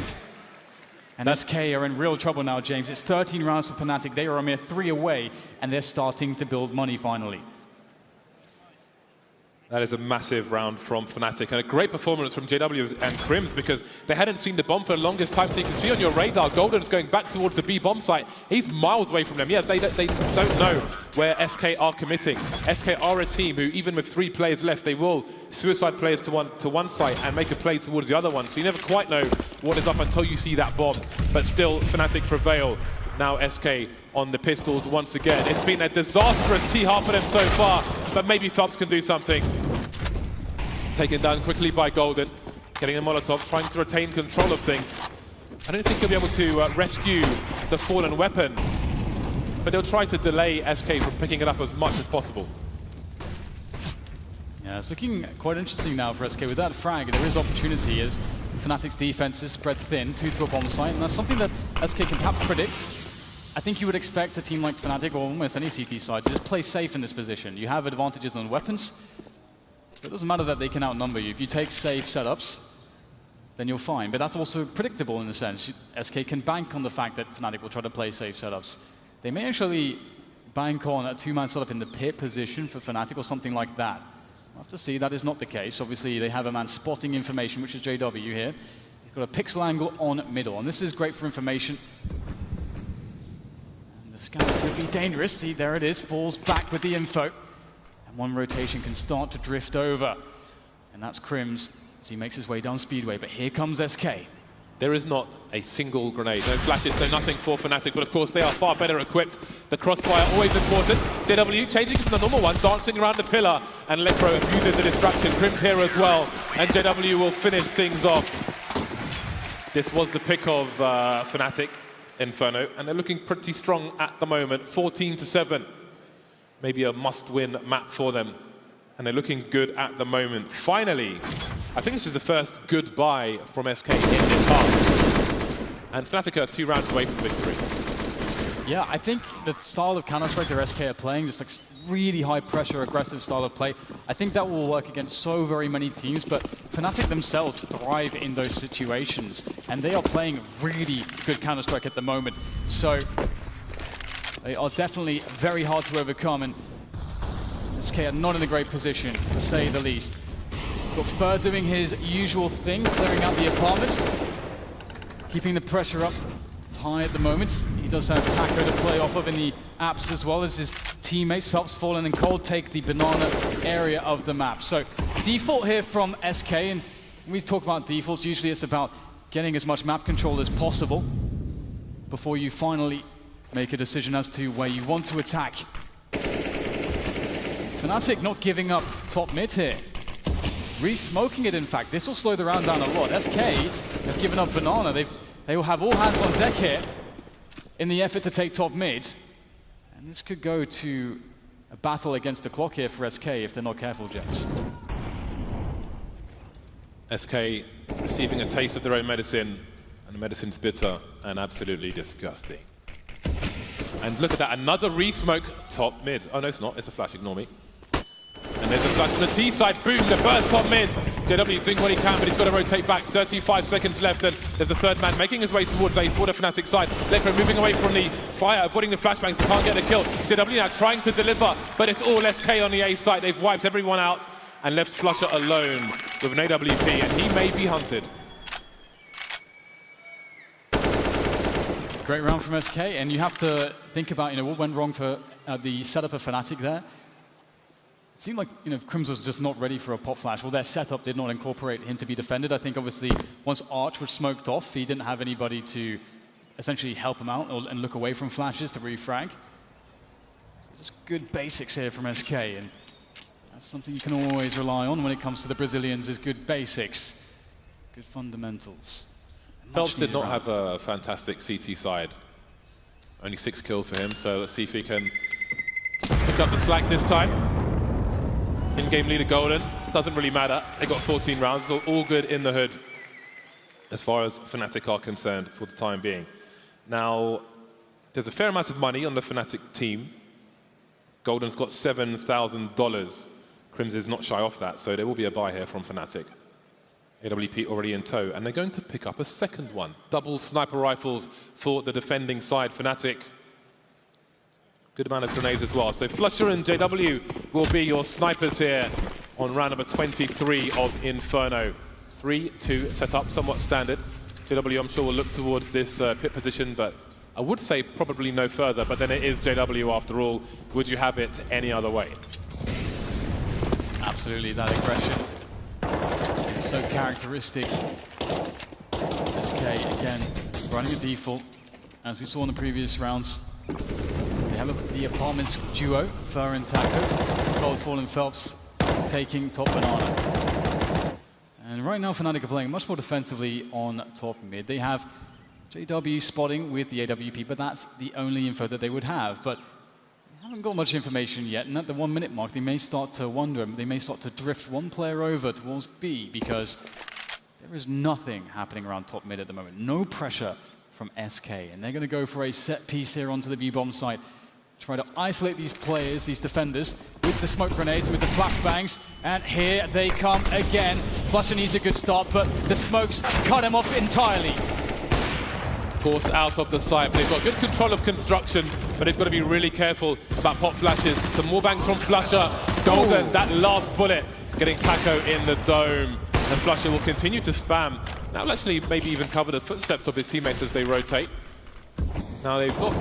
And SK are in real trouble now, James. It's 13 rounds for Fnatic. They are a mere 3 away, and they're starting to build money finally. That is a massive round from Fnatic, and a great performance from JW and Crims, because they hadn't seen the bomb for the longest time. So you can see on your radar, Golden's going back towards the B bomb site. He's miles away from them. Yeah, they don't know where SK are committing. SK are a team who, even with 3 players left, they will suicide players to one site and make a play towards the other one. So you never quite know what is up until you see that bomb. But still, Fnatic prevail. Now SK on the pistols once again. It's been a disastrous T-half for them so far, but maybe Phelps can do something. Taken down quickly by Golden, getting a Molotov, trying to retain control of things. I don't think he'll be able to rescue the fallen weapon, but they'll try to delay SK from picking it up as much as possible. Yeah, it's looking quite interesting now for SK. With that frag, there is opportunity as Fnatic's defense is spread thin to a bomb site, and that's something that SK can perhaps predict. I think you would expect a team like Fnatic, or almost any CT side, to just play safe in this position. You have advantages on weapons, so it doesn't matter that they can outnumber you. If you take safe setups, then you're fine. But that's also predictable in a sense. SK can bank on the fact that Fnatic will try to play safe setups. They may actually bank on a 2-man setup in the pit position for Fnatic or something like that. We'll have to see. That is not the case. Obviously, they have a man spotting information, which is JW here. He's got a pixel angle on middle, and this is great for information. The scan could be dangerous. See, there it is. Falls back with the info. And one rotation can start to drift over. And that's Crims as he makes his way down Speedway. But here comes SK. There is not a single grenade. No flashes, no nothing for Fnatic, but of course they are far better equipped. The crossfire always important. JW changing from the normal one, dancing around the pillar, and Lecro uses the distraction. Crim's here as well, and JW will finish things off. This was the pick of Fnatic, Inferno, and they're looking pretty strong at the moment. 14-7. Maybe a must-win map for them. And they're looking good at the moment. Finally, I think this is the first good buy from SK in this half. And Fnatic are 2 rounds away from victory. Yeah, I think the style of Counter-Strike that SK are playing, just like really high pressure, aggressive style of play, I think that will work against so very many teams, but Fnatic themselves thrive in those situations, and they are playing really good Counter-Strike at the moment. So they are definitely very hard to overcome, and SK are not in a great position, to say the least. Got Fur doing his usual thing, clearing out the apartments, keeping the pressure up high at the moment. He does have Taco to play off of in the apps as well as his teammates. Phelps, Fallen, and Cold take the banana area of the map. So default here from SK, and when we talk about defaults, usually it's about getting as much map control as possible before you finally make a decision as to where you want to attack. Fnatic not giving up top mid here. Re-smoking it, in fact. This will slow the round down a lot. SK have given up banana. They will have all hands on deck here in the effort to take top mid. And this could go to a battle against the clock here for SK if they're not careful, James. SK receiving a taste of their own medicine, and the medicine's bitter and absolutely disgusting. And look at that, another re-smoke top mid. Oh no, it's not, it's a flash, ignore me. And there's a flash from the T side, boom, the burst top mid. JW doing what he can, but he's got to rotate back. 35 seconds left, and there's a third man making his way towards A for the Fnatic side. Lecro moving away from the fire, avoiding the flashbangs, but can't get the kill. JW now trying to deliver, but it's all SK on the A side. They've wiped everyone out and left Flusher alone with an AWP, and he may be hunted. Great round from SK, and you have to think about, what went wrong for the setup of Fnatic there. It seemed like, Crims was just not ready for a pop flash. Well, their setup did not incorporate him to be defended. I think, obviously, once Arch was smoked off, he didn't have anybody to essentially help him out and look away from flashes to refrag. So just good basics here from SK, and that's something you can always rely on when it comes to the Brazilians, is good basics, good fundamentals. Phelps did not have a fantastic CT side. Only 6 kills for him, so let's see if he can pick up the slack this time. In-game leader Golden, doesn't really matter. They got 14 rounds, so all good in the hood as far as Fnatic are concerned for the time being. Now, there's a fair amount of money on the Fnatic team. Golden's got $7,000. Crims is not shy off that, so there will be a buy here from Fnatic. AWP already in tow, and they're going to pick up a second one. Double sniper rifles for the defending side, Fnatic. Good amount of grenades as well. So Flusher and JW will be your snipers here on round number 23 of Inferno. 3-2 set up, somewhat standard. JW, I'm sure, will look towards this pit position, but I would say probably no further, but then it is JW after all. Would you have it any other way? Absolutely, that aggression is so characteristic. SK, again, running a default, as we saw in the previous rounds. They have the apartments duo, Fur and Taco. Cold, Fallen, Phelps taking top banana. And right now Fnatic are playing much more defensively on top mid. They have JW spotting with the AWP, but that's the only info that they would have. But they haven't got much information yet, and at the 1 minute mark they may start to wonder, they may start to drift one player over towards B, because there is nothing happening around top mid at the moment. No pressure from SK, and they're going to go for a set piece here onto the B bomb site. Try to isolate these players, these defenders, with the smoke grenades, with the flashbangs, and here they come again. Flusher needs a good start, but the smokes cut him off entirely. Forced out of the site, but they've got good control of construction, but they've got to be really careful about pop flashes. Some more bangs from Flusher. Golden, that last bullet, getting Taco in the dome. And Flusher will continue to spam. Now will actually maybe even cover the footsteps of his teammates as they rotate. Now they've got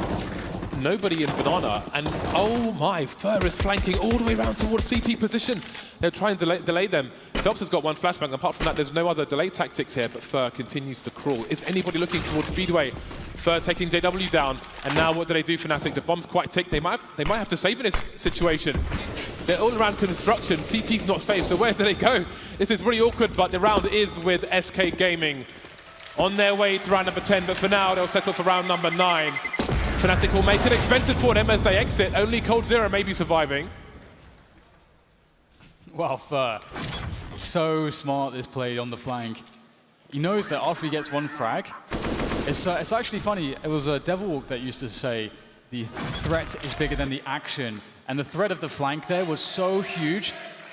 nobody in Banana. And oh my, Fur is flanking all the way around towards CT position. They're trying to delay them. Phelps has got one flashbang. Apart from that, there's no other delay tactics here, but Fur continues to crawl. Is anybody looking towards Speedway? Fur taking JW down. And now what do they do, Fnatic? The bomb's quite ticked. They might have to save in this situation. They're all around construction. CT's not safe, so where do they go? This is really awkward, but the round is with SK Gaming on their way to round number 10, but for now they'll settle for round number 9. Fnatic will make it expensive for them as they exit. Only Cold0 may be surviving. Well, Fur, so smart this play on the flank. He knows that after he gets one frag, it's actually funny. It was Devilwalk that used to say the threat is bigger than the action. And the threat of the flank there was so huge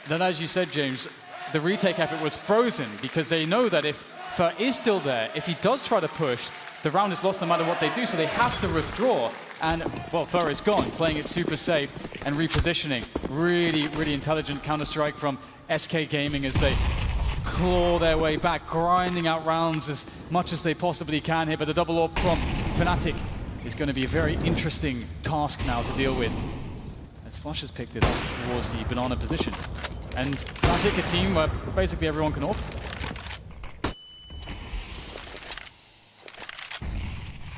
that, as you said, James, the retake effort was frozen because they know that if Fur is still there, if he does try to push, the round is lost no matter what they do, so they have to withdraw. And, well, Fur is gone, playing it super safe and repositioning. Really, really intelligent counter-strike from SK Gaming as they claw their way back, grinding out rounds as much as they possibly can here. But the double AWP from Fnatic is going to be a very interesting task now to deal with, as Flush has picked it up towards the Banana position. And Fnatic, a team where basically everyone can AWP.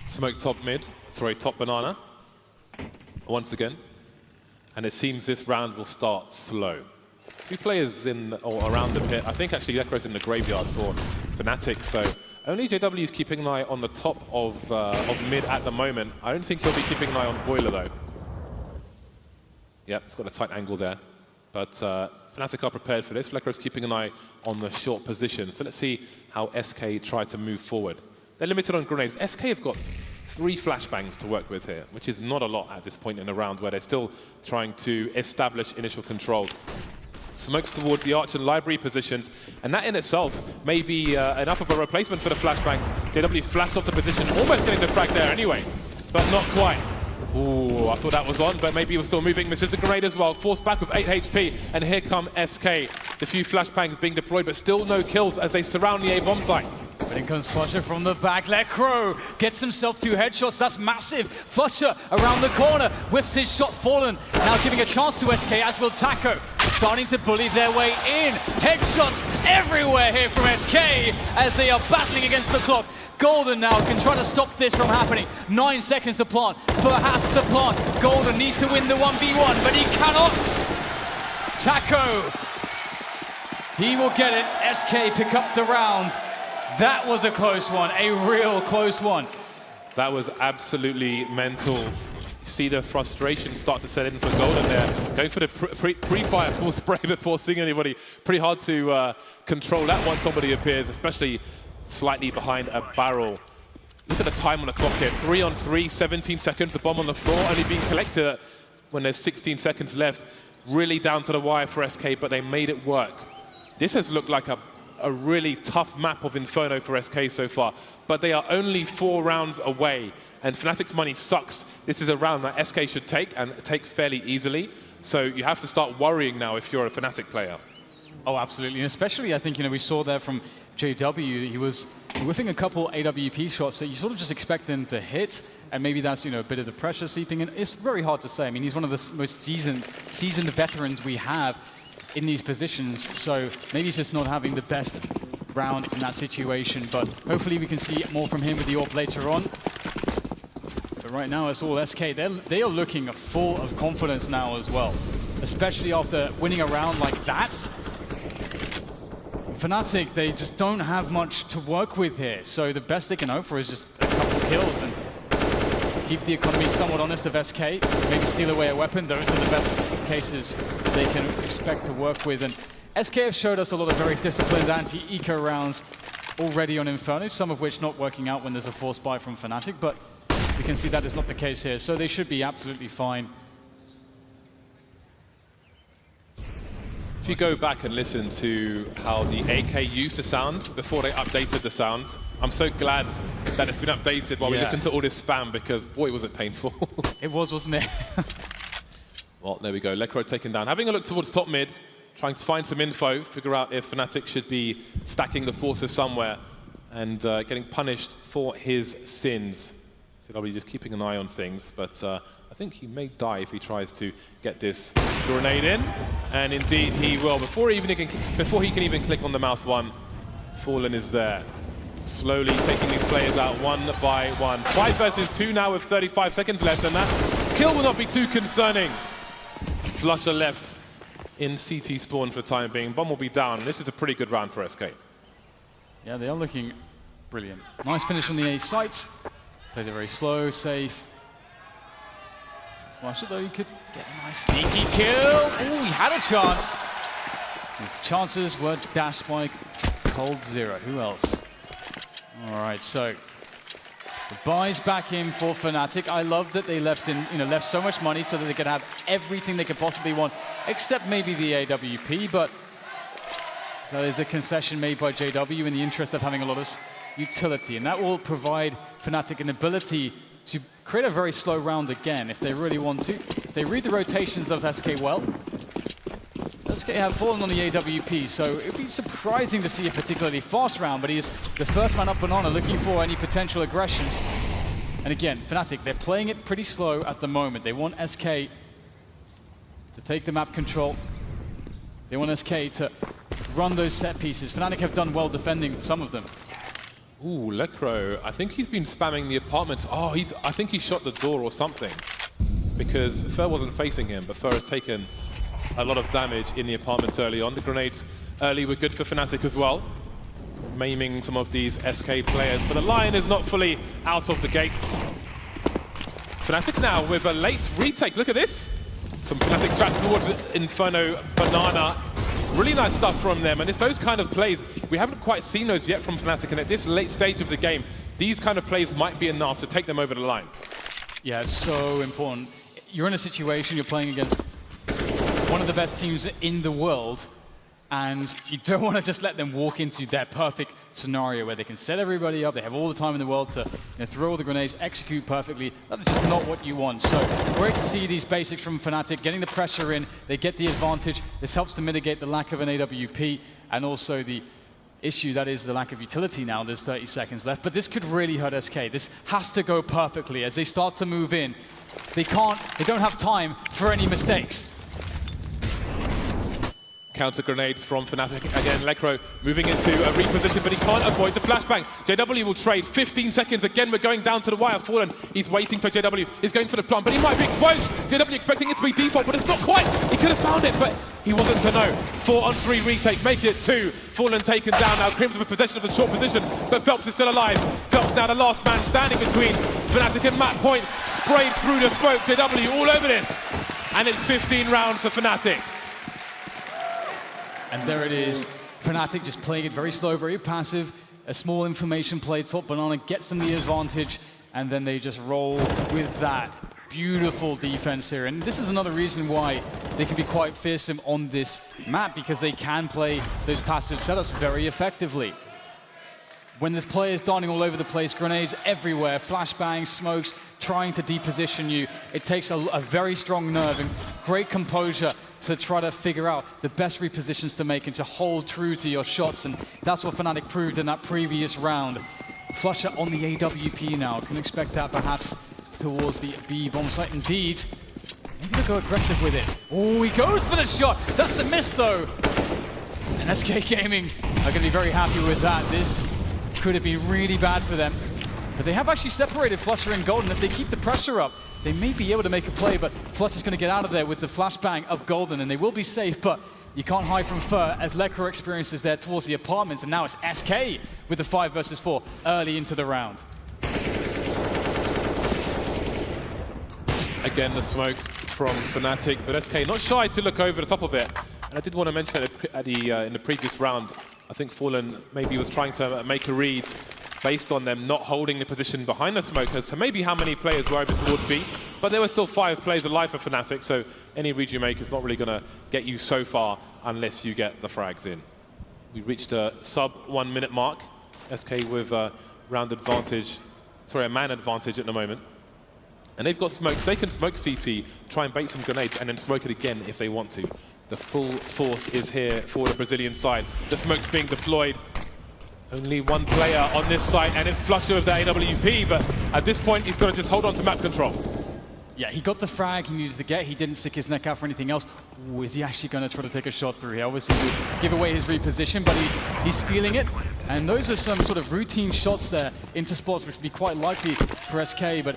Smoke top mid, sorry, top Banana, once again. And it seems this round will start slow. 2 players in or around the pit. I think actually Lekro's in the graveyard for Fnatic, so only JW is keeping an eye on the top of mid at the moment. I don't think he'll be keeping an eye on Boiler though. Yep, it's got a tight angle there. But Fnatic are prepared for this. Lekro's keeping an eye on the short position. So let's see how SK try to move forward. They're limited on grenades. SK have got 3 flashbangs to work with here, which is not a lot at this point in the round where they're still trying to establish initial control. Smokes towards the Arch and Library positions, and that in itself may be enough of a replacement for the flashbangs. JW flashed off the position, almost getting the frag there anyway, but not quite. Ooh, I thought that was on, but maybe he was still moving. Misses the grenade as well, forced back with 8 HP, and here come SK. The few flashbangs being deployed, but still no kills as they surround the A bomb site. But in comes Flusher from the back. Lekro gets himself 2 headshots. That's massive. Flusher around the corner. Whiffs his shot fallen. Now giving a chance to SK, as will Taco. Starting to bully their way in. Headshots everywhere here from SK as they are battling against the clock. Golden now can try to stop this from happening. 9 seconds to plant. Fur has to plant. Golden needs to win the 1v1, but he cannot. Taco. He will get it. SK pick up the rounds. That was a close one, a real close one. That was absolutely mental. You see the frustration start to set in for Golden there. Going for the pre-fire full spray before seeing anybody. Pretty hard to control that once somebody appears, especially slightly behind a barrel. Look at the time on the clock here. 3 on 3, 17 seconds. The bomb on the floor only being collected when there's 16 seconds left. Really down to the wire for SK, but they made it work. This has looked like a really tough map of Inferno for SK so far, but they are only 4 rounds away, and Fnatic's money sucks. This is a round that SK should take, and take fairly easily, so you have to start worrying now if you're a Fnatic player. Oh, absolutely, and especially I think, we saw there from JW, he was whiffing a couple AWP shots that you sort of just expect him to hit, and maybe that's, a bit of the pressure seeping in. It's very hard to say. I mean, he's one of the most seasoned veterans we have in these positions, so maybe he's just not having the best round in that situation, but hopefully we can see more from him with the AWP later on. But right now it's all SK. They are looking full of confidence now as well, especially after winning a round like that. Fnatic, they just don't have much to work with here, so the best they can hope for is just a couple kills and keep the economy somewhat honest of SK, maybe steal away a weapon. Those are the best cases they can expect to work with. And SK have showed us a lot of very disciplined anti-eco rounds already on Inferno, some of which not working out when there's a force buy from Fnatic, but you can see that is not the case here, so they should be absolutely fine. If you go back and listen to how the AK used to sound before they updated the sounds, I'm so glad that it's been updated while we listen to all this spam, because boy, was it painful. It was, wasn't it? Well, there we go. Lekro taken down. Having a look towards top mid, trying to find some info, figure out if Fnatic should be stacking the forces somewhere and getting punished for his sins. JW just keeping an eye on things, but I think he may die if he tries to get this grenade in, and indeed he will. Before he can even click on the mouse one, Fallen is there, slowly taking these players out one by one. 5 versus 2 now with 35 seconds left, and that kill will not be too concerning. Flusher left in CT spawn for the time being. Bomb will be down. This is a pretty good round for SK. Yeah, they are looking brilliant. Nice finish on the A site. Played it very slow, safe. Flusher, though, you could get a nice sneaky kill. Oh, he had a chance. His chances were dashed by coldzera. Who else? All right, so the buy's back in for Fnatic. I love that they left so much money so that they could have everything they could possibly want, except maybe the AWP, but that is a concession made by JW in the interest of having a lot of utility, and that will provide Fnatic an ability to create a very slow round again if they really want to. If they read the rotations of SK well, SK have fallen on the AWP, so it would be surprising to see a particularly fast round, but he is the first man up and on, looking for any potential aggressions. And again, Fnatic, they're playing it pretty slow at the moment. They want SK to take the map control. They want SK to run those set pieces. Fnatic have done well defending some of them. Ooh, Lecro, I think he's been spamming the apartments. Oh, I think he shot the door or something, because Fer wasn't facing him, but Fer has taken a lot of damage in the apartments early on. The grenades early were good for Fnatic as well, maiming some of these SK players, but the line is not fully out of the gates. Fnatic now with a late retake. Look at this. Some Fnatic strat towards Inferno Banana. Really nice stuff from them, and it's those kind of plays. We haven't quite seen those yet from Fnatic, and at this late stage of the game, these kind of plays might be enough to take them over the line. Yeah, it's so important. You're in a situation, you're playing against one of the best teams in the world, and you don't want to just let them walk into their perfect scenario where they can set everybody up, they have all the time in the world to throw all the grenades, execute perfectly. That is just not what you want. So great to see these basics from Fnatic, getting the pressure in, they get the advantage. This helps to mitigate the lack of an AWP and also the issue that is the lack of utility now. There's 30 seconds left, but this could really hurt SK. This has to go perfectly as they start to move in. They don't have time for any mistakes. Counter grenades from Fnatic. Again, Lecro moving into a reposition, but he can't avoid the flashbang. JW will trade 15 seconds. Again, we're going down to the wire. Fallen, he's waiting for JW. He's going for the plant, but he might be exposed. JW expecting it to be default, but it's not quite. He could have found it, but he wasn't to know. 4-on-3 retake, make it 2. Fallen taken down now. Crimson with possession of the short position, but Phelps is still alive. Phelps now the last man standing between Fnatic and MAP1. Sprayed through the smoke. JW all over this. And it's 15 rounds for Fnatic. And there it is. Fnatic just playing it very slow, very passive. A small information play, top Banana gets them the advantage, and then they just roll with that. Beautiful defense here. And this is another reason why they can be quite fearsome on this map, because they can play those passive setups very effectively. When there's players darting all over the place, grenades everywhere, flashbangs, smokes, trying to deposition you, it takes a very strong nerve and great composure to try to figure out the best repositions to make and to hold true to your shots. And that's what Fnatic proved in that previous round. Flusher on the AWP now. Can expect that perhaps towards the B bomb site. Indeed. Maybe they'll go aggressive with it. Oh, he goes for the shot. That's a miss, though. And SK Gaming are going to be very happy with that. This could have been really bad for them. But they have actually separated Flusher and Golden. If they keep the pressure up, they may be able to make a play, but Flusher's going to get out of there with the flashbang of Golden, and they will be safe, but you can't hide from Fer as Lecro experiences there towards the apartments, and now it's SK with the 5 versus 4 early into the round. Again, the smoke from Fnatic, but SK not shy to look over the top of it. And I did want to mention that in the previous round, I think Fallen maybe was trying to make a read based on them not holding the position behind the smokers, so maybe how many players were over towards B, but there were still 5 players alive for Fnatic, so any read you make is not really going to get you so far unless you get the frags in. We reached a sub 1 minute mark, SK with a round advantage, sorry, a man advantage at the moment. And they've got smokes, they can smoke CT, try and bait some grenades, and then smoke it again if they want to. The full force is here for the Brazilian side. The smoke's being deployed. Only one player on this site, and it's Flusha with the AWP, but at this point, he's got to just hold on to map control. Yeah, he got the frag he needed to get. He didn't stick his neck out for anything else. Ooh, is he actually going to try to take a shot through here? Obviously, he would give away his reposition, but he's feeling it. And those are some sort of routine shots there into spots, which would be quite likely for SK. But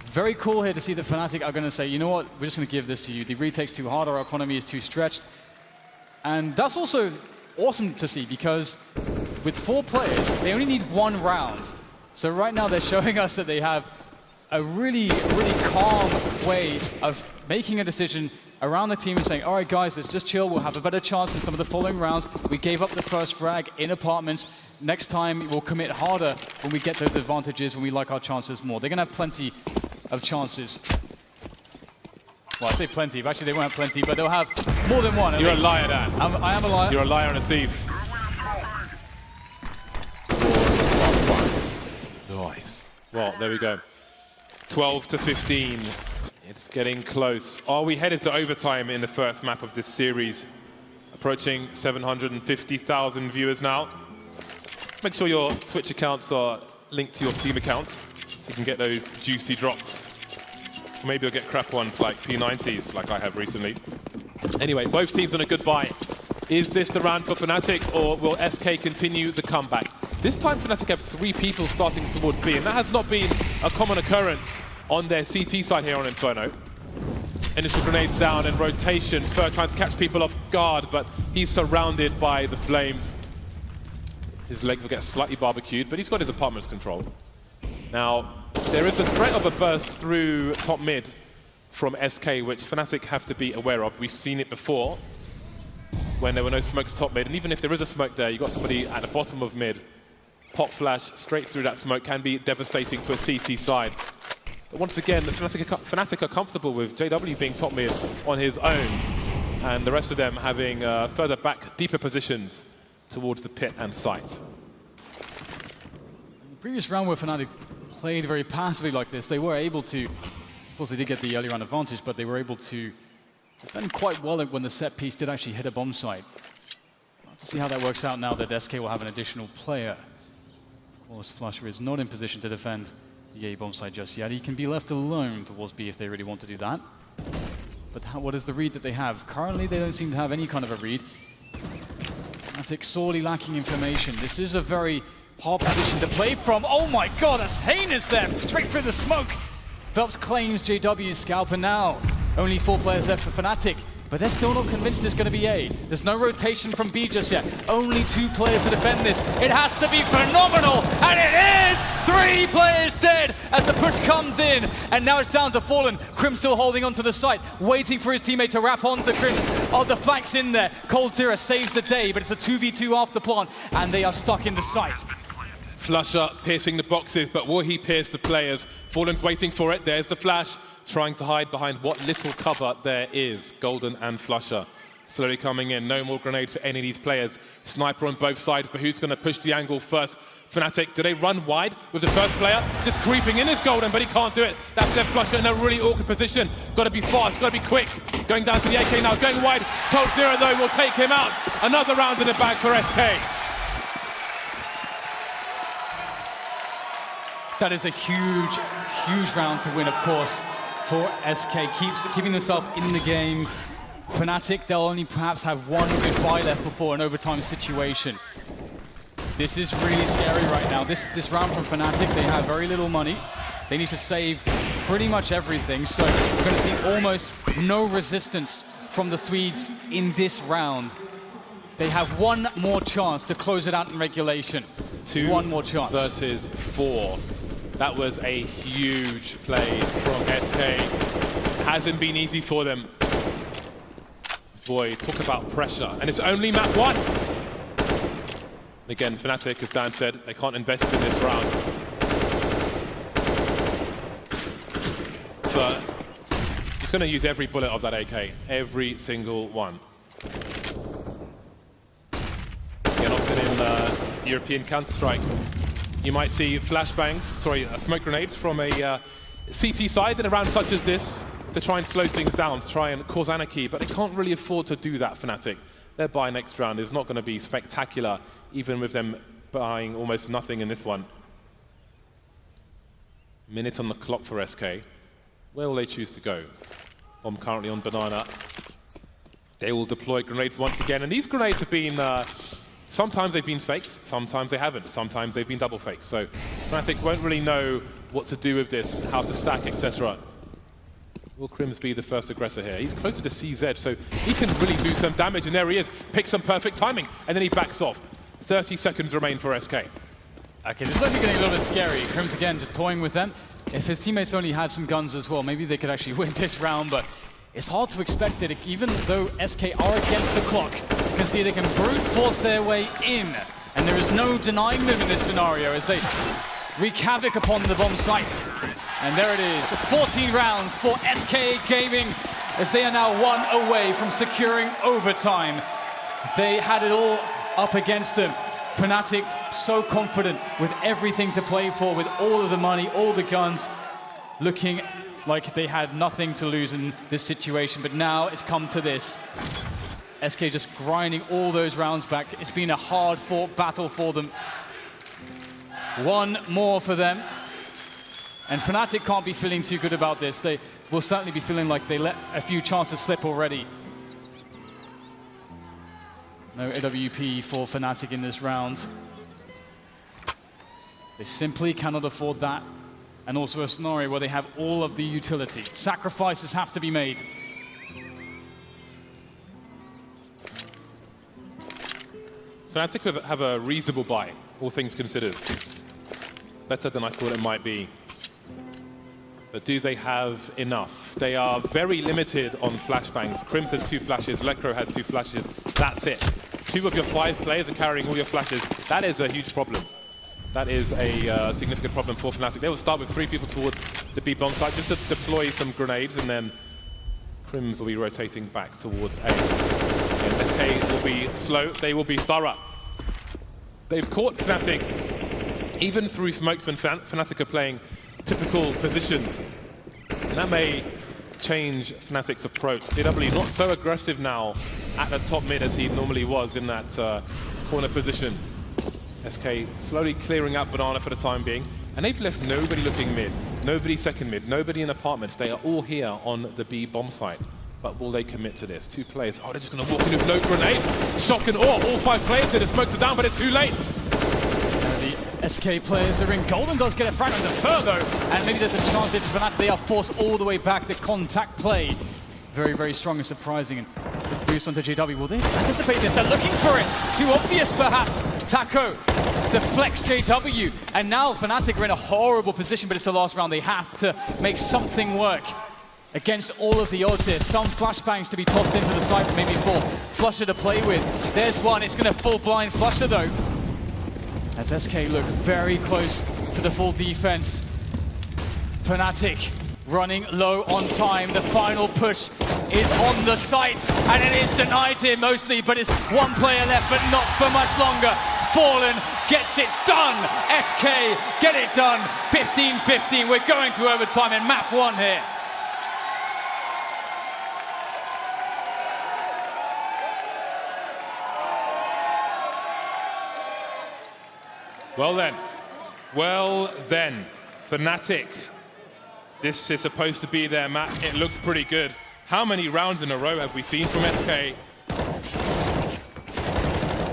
very cool here to see that Fnatic are going to say, you know what, we're just going to give this to you. The retake's too hard, our economy is too stretched. And that's also awesome to see, because with 4 players, they only need 1 round. So right now, they're showing us that they have a really calm way of making a decision around the team and saying, all right, guys, let's just chill. We'll have a better chance in some of the following rounds. We gave up the first frag in apartments. Next time, we'll commit harder when we get those advantages, when we like our chances more. They're going to have plenty of chances. Well, I say plenty, but actually they won't have plenty, but they'll have more than one. You're a liar, Dan. I am a liar. You're a liar and a thief. Nice. Well, there we go. 12 to 15. It's getting close. Are we headed to overtime in the first map of this series? Approaching 750,000 viewers now. Make sure your Twitch accounts are linked to your Steam accounts so you can get those juicy drops. Maybe you'll get crap ones like P90s like I have recently. Anyway, both teams on a good buy. Is this the round for Fnatic, or will SK continue the comeback? This time Fnatic have 3 people starting towards B, and that has not been a common occurrence on their CT side here on Inferno. Initial grenades down and rotation. Fer trying to catch people off guard, but he's surrounded by the flames. His legs will get slightly barbecued, but he's got his apartment's control. Now, there is a threat of a burst through top mid from SK, which Fnatic have to be aware of. We've seen it before when there were no smokes top mid, and even if there is a smoke there, you've got somebody at the bottom of mid. Pop flash straight through that smoke can be devastating to a CT side. But once again, the Fnatic are comfortable with JW being top mid on his own, and the rest of them having further back, deeper positions towards the pit and site. The previous round where Fnatic played very passively like this, they were able to, of course they did get the early round advantage, but they were able to defend quite well when the set piece did actually hit a bomb site. We'll have to see how that works out now that SK will have an additional player. Of course, Flusha is not in position to defend the A bomb site just yet. He can be left alone towards B if they really want to do that. But what is the read that they have? Currently, they don't seem to have any kind of a read. Fnatic sorely lacking information. This is a very hard position to play from. Oh my god, that's heinous there! Straight through the smoke! Phelps claims JW's scalp, and now only 4 players left for Fnatic. But they're still not convinced it's going to be A. There's no rotation from B just yet. Only 2 players to defend this. It has to be phenomenal, and it is! 3 players dead as the push comes in, and now it's down to Fallen. Crim still holding onto the site, waiting for his teammate to wrap onto Crim. Oh, the flank's in there. Cold Zero saves the day, but it's a 2v2 after plant, and they are stuck in the site. Flusha piercing the boxes, but will he pierce the players? Fallen's waiting for it. There's the flash, trying to hide behind what little cover there is. Golden and Flusha slowly coming in. No more grenades for any of these players. Sniper on both sides, but who's going to push the angle first? Fnatic, do they run wide with the first player? Just creeping in is Golden, but he can't do it. That's left Flusha in a really awkward position. Got to be fast, got to be quick. Going down to the AK now, going wide. Cold Zero, though, will take him out. Another round in the bag for SK. That is a huge, huge round to win, of course, for SK. Keeping themselves in the game. Fnatic, they'll only perhaps have 1 good buy left before an overtime situation. This is really scary right now. This round from Fnatic, they have very little money. They need to save pretty much everything, so we're going to see almost no resistance from the Swedes in this round. They have 1 more chance to close it out in regulation. 1 more chance. Versus 4. That was a huge play from SK. Hasn't been easy for them. Boy, talk about pressure. And it's only MAP1. Again, Fnatic, as Dan said, they can't invest in this round. But he's going to use every bullet of that AK. Every single one. Again, often in European Counter-Strike, you might see smoke grenades from a CT side in a round such as this to try and slow things down, to try and cause anarchy, but they can't really afford to do that, Fnatic. Their buy next round is not going to be spectacular, even with them buying almost nothing in this one. Minute on the clock for SK. Where will they choose to go? Bomb currently on banana. They will deploy grenades once again, and these grenades have been, sometimes they've been fakes, sometimes they haven't, sometimes they've been double fakes. So Fnatic won't really know what to do with this, how to stack, etc. Will Crims be the first aggressor here? He's closer to CZ, so he can really do some damage, and there he is. Picks some perfect timing, and then he backs off. 30 seconds remain for SK. Okay, this is actually getting a little bit scary. Crims again just toying with them. If his teammates only had some guns as well, maybe they could actually win this round, but it's hard to expect it, even though SK are against the clock. You can see they can brute force their way in, and there is no denying them in this scenario as they wreak havoc upon the bomb site. And there it is, 14 rounds for SK Gaming as they are now 1 away from securing overtime. They had it all up against them. Fnatic so confident with everything to play for, with all of the money, all the guns, looking like they had nothing to lose in this situation, but now it's come to this. SK just grinding all those rounds back. It's been a hard-fought battle for them. One more for them. And Fnatic can't be feeling too good about this. They will certainly be feeling like they let a few chances slip already. No AWP for Fnatic in this round. They simply cannot afford that. And also a scenario where they have all of the utility. Sacrifices have to be made. Fnatic have a reasonable buy, all things considered. Better than I thought it might be. But do they have enough? They are very limited on flashbangs. Crims has 2 flashes, Lekro has 2 flashes. That's it. 2 of your 5 players are carrying all your flashes. That is a huge problem. That is a significant problem for Fnatic. They will start with 3 people towards the B bomb site just to deploy some grenades, and then Crims will be rotating back towards A. And SK will be slow. They will be thorough. They've caught Fnatic even through smokes when Fnatic are playing typical positions. And that may change Fnatic's approach. DW not so aggressive now at the top mid as he normally was in that corner position. SK slowly clearing up banana for the time being. And they've left nobody looking mid, nobody second mid, nobody in apartments. They are all here on the B bomb site. But will they commit to this? 2 players. Oh, they're just going to walk in with no grenade. Shock and awe. All 5 players here. The smokes are down, but it's too late. The SK players are in. Golden does get a fragment of Further, and maybe there's a chance if Fnatic they are forced all the way back. The contact play, very, very strong and surprising. And boost onto JW. Will they anticipate this? They're looking for it. Too obvious, perhaps. Taco deflects JW, and now Fnatic are in a horrible position, but it's the last round. They have to make something work against all of the odds here. Some flashbangs to be tossed into the side, maybe for Flusher to play with. There's one. It's going to full blind Flusher, though, as SK look very close to the full defense. Fnatic running low on time. The final push is on the site, and it is denied here mostly, but it's 1 player left, but not for much longer. Fallen gets it done. SK get it done. 15-15. We're going to overtime in MAP1 here. Well then, Fnatic. This is supposed to be their map. It looks pretty good. How many rounds in a row have we seen from SK?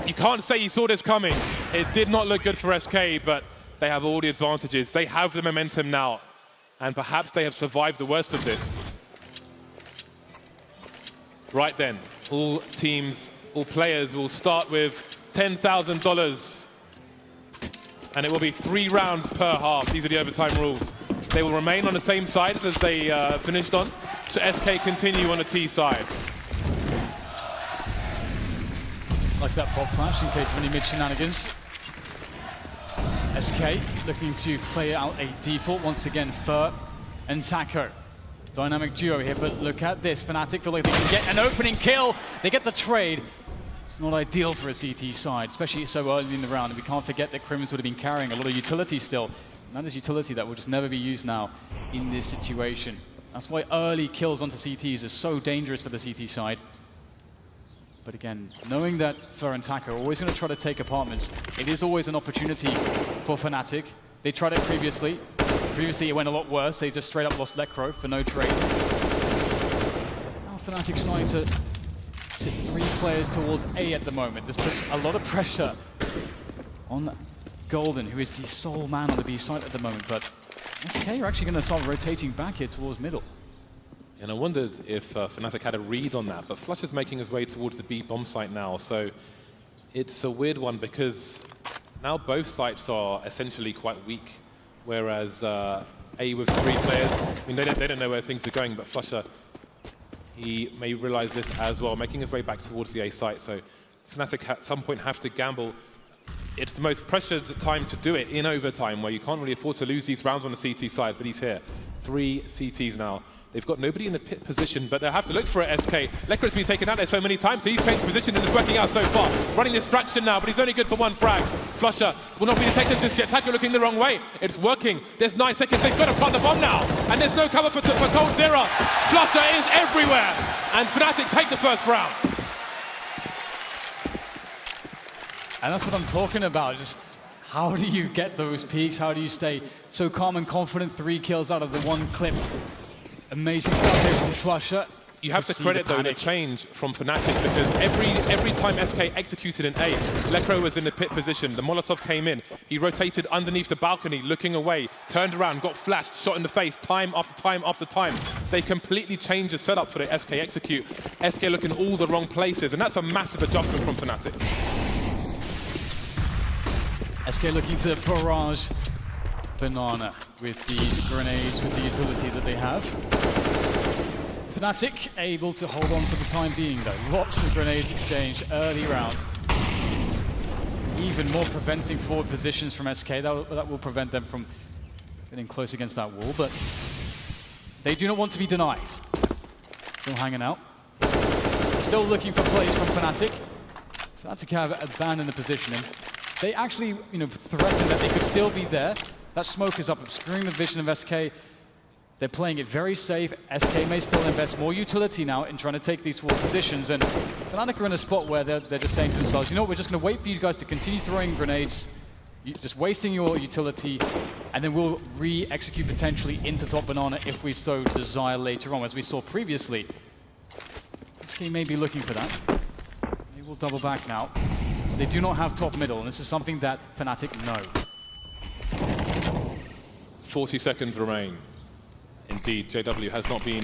You can't say you saw this coming. It did not look good for SK, but they have all the advantages. They have the momentum now, and perhaps they have survived the worst of this. Right then, all teams, all players will start with $10,000. And it will be 3 rounds per half. These are the overtime rules. They will remain on the same sides as they finished on. So SK continue on the T side. Like that pop flash in case of any mid shenanigans. SK looking to play out a default once again. Fur and Taco. Dynamic duo here, but look at this. Fnatic feel like they can get an opening kill. They get the trade. It's not ideal for a CT side, especially so early in the round. And we can't forget that Crims would have been carrying a lot of utility still. And that is utility that will just never be used now in this situation. That's why early kills onto CTs is so dangerous for the CT side. But again, knowing that Fer and Taco are always going to try to take apartments, it is always an opportunity for Fnatic. They tried it previously. Previously, it went a lot worse. They just straight up lost Lecro for no trade. Now Fnatic starting to sit 3 players towards A at the moment. This puts a lot of pressure on Golden, who is the sole man on the B side at the moment. But SK are actually going to start rotating back here towards middle. And I wondered if Fnatic had a read on that, but Flush is making his way towards the B bomb site now, so it's a weird one because now both sites are essentially quite weak, whereas A with 3 players, I mean, they don't know where things are going, but Flusher, he may realize this as well, making his way back towards the A site, so Fnatic at some point have to gamble. It's the most pressured time to do it in overtime, where you can't really afford to lose these rounds on the CT side, but he's here. 3 CTs now. They've got nobody in the pit position, but they'll have to look for it, SK. Lecro's been taken out there so many times, so he's changed position and it's working out so far. Running distraction now, but he's only good for 1 frag. Flusher will not be detected just yet. Taco looking the wrong way. It's working. There's 9 seconds. They've got to plant the bomb now. And there's no cover for coldzera. Flusher is everywhere. And Fnatic take the first round. And that's what I'm talking about. Just how do you get those peaks? How do you stay so calm and confident? 3 kills out of the 1 clip. Amazing stuff here from Flusher. You have to credit, though, the change from Fnatic, because every time SK executed an A, Lecro was in the pit position. The Molotov came in. He rotated underneath the balcony, looking away, turned around, got flashed, shot in the face, time after time after time. They completely changed the setup for the SK execute. SK looking all the wrong places, and that's a massive adjustment from Fnatic. SK looking to barrage Banana with these grenades, with the utility that they have. Fnatic able to hold on for the time being, though. Lots of grenades exchanged early rounds. Even more preventing forward positions from SK. That will prevent them from getting close against that wall, but they do not want to be denied. Still hanging out. Still looking for plays from Fnatic. Fnatic have abandoned the position, and they actually, threatened that they could still be there. That smoke is up, obscuring the vision of SK. They're playing it very safe. SK may still invest more utility now in trying to take these 4 positions, and Fnatic are in a spot where they're just saying to themselves, you know what, we're just going to wait for you guys to continue throwing grenades, just wasting your utility, and then we'll re-execute potentially into top Banana if we so desire later on, as we saw previously. SK may be looking for that. They will double back now. They do not have top middle, and this is something that Fnatic know. 40 seconds remain. Indeed, JW has not been,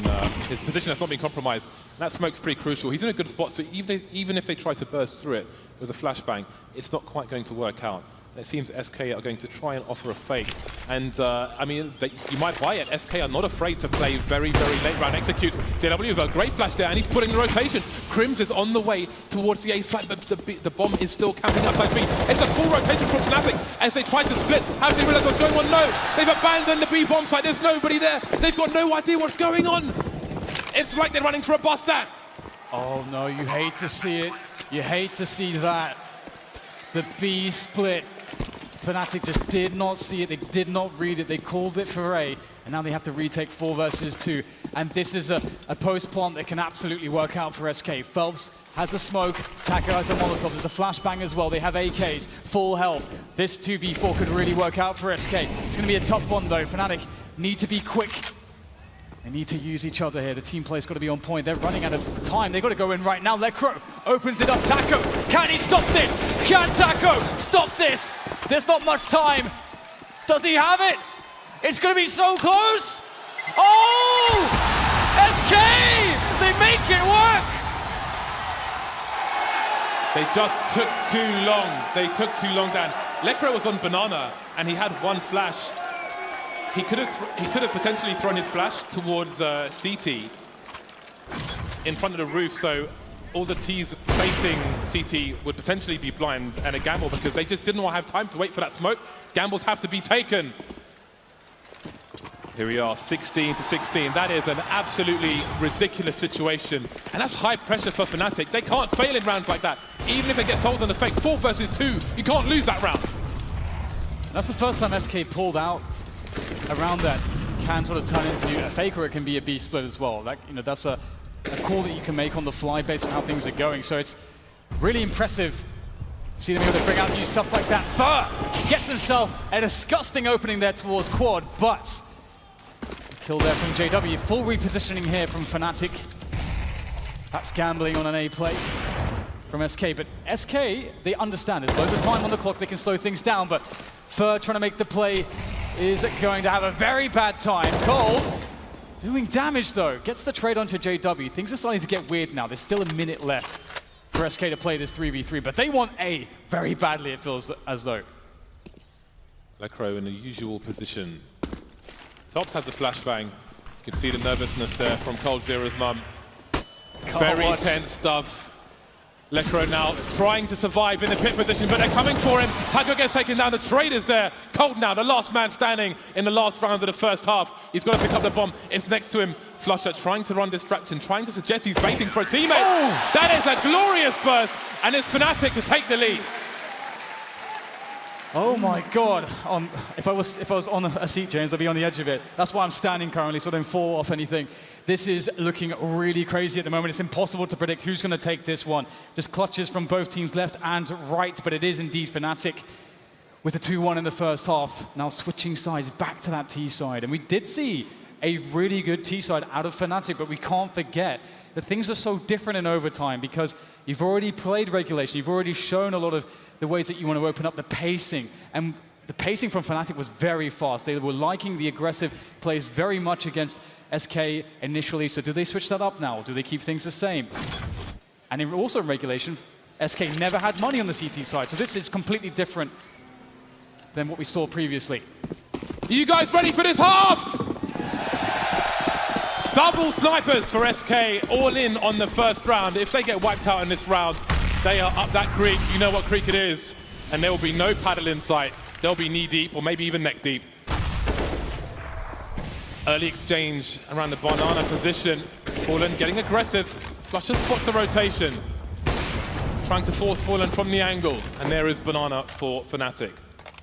his position has not been compromised. That smoke's pretty crucial. He's in a good spot, so even if they try to burst through it with a flashbang, it's not quite going to work out. And it seems SK are going to try and offer a fake. And, I mean, you might buy it. SK are not afraid to play very, very late round executes. JW with a great flash there, and he's putting the rotation. Crims is on the way towards the A side, but the bomb is still camping outside B. It's a full rotation from Fnatic as they try to split. Have they realized what's going on? No! They've abandoned the B bomb site. There's nobody there. They've got no idea what's going on. It's like they're running for a bus stand. Oh no, you hate to see it. You hate to see that. The B split. Fnatic just did not see it, they did not read it, they called it for A, and now they have to retake 4 versus 2. And this is a post-plant that can absolutely work out for SK. Phelps has a smoke, Taco has a Molotov, there's a flashbang as well, they have AKs, full health. This 2v4 could really work out for SK. It's going to be a tough one though. Fnatic need to be quick. They need to use each other here. The team play's got to be on point. They're running out of time. They've got to go in right now. Lecro opens it up. Taco, can he stop this? Can Taco stop this? There's not much time. Does he have it? It's going to be so close. Oh! SK! They make it work! They just took too long. They took too long, Dan. Lecro was on Banana, and he had 1 flash. He could have potentially thrown his flash towards CT in front of the roof, so all the T's facing CT would potentially be blind and a gamble because they just didn't have time to wait for that smoke. Gambles have to be taken. Here we are, 16 to 16. That is an absolutely ridiculous situation, and that's high pressure for Fnatic. They can't fail in rounds like that. Even if they get sold on the fake, 4 versus 2, you can't lose that round. That's the first time SK pulled out around that can sort of turn into a fake, or it can be a B split as well. That's a a call that you can make on the fly based on how things are going. So it's really impressive to see them able to bring out new stuff like that. Fur gets himself a disgusting opening there towards quad, but kill there from JW. Full repositioning here from Fnatic. Perhaps gambling on an A play from SK, but SK, they understand there's loads of time on the clock, they can slow things down, but Fur trying to make the play is going to have a very bad time. Cold doing damage though, gets the trade onto JW. Things are starting to get weird now. There's still a minute left for SK to play this 3v3, but they want A very badly, it feels as though. Lecro in the usual position. Phelps has a flashbang. You can see the nervousness there from coldzera's mum. It's very tense stuff. Lecro now trying to survive in the pit position, but they're coming for him. csgo gets taken down. The trade is there. Cold now, the last man standing in the last round of the first half. He's got to pick up the bomb. It's next to him. Flusher trying to run distraction, trying to suggest he's baiting for a teammate. Oh. That is a glorious burst, and it's Fnatic to take the lead. Oh my God! If I was on a seat, James, I'd be on the edge of it. That's why I'm standing currently, so I don't fall off anything. This is looking really crazy at the moment. It's impossible to predict who's going to take this one. Just clutches from both teams, left and right, but it is indeed Fnatic with a 2-1 in the first half. Now switching sides back to that T side, and we did see a really good T side out of Fnatic, but we can't forget that things are so different in overtime because you've already played regulation, you've already shown a lot of the ways that you want to open up the pacing, and the pacing from Fnatic was very fast. They were liking the aggressive plays very much against SK initially, so do they switch that up now, or do they keep things the same? And also in regulation, SK never had money on the CT side, so this is completely different than what we saw previously. Are you guys ready for this half? Double snipers for SK, all in on the first round. If they get wiped out in this round, they are up that creek. You know what creek it is. And there will be no paddle in sight. They'll be knee deep or maybe even neck deep. Early exchange around the banana position. Fallen getting aggressive. Flusher spots the rotation. Trying to force Fallen from the angle. And there is banana for Fnatic.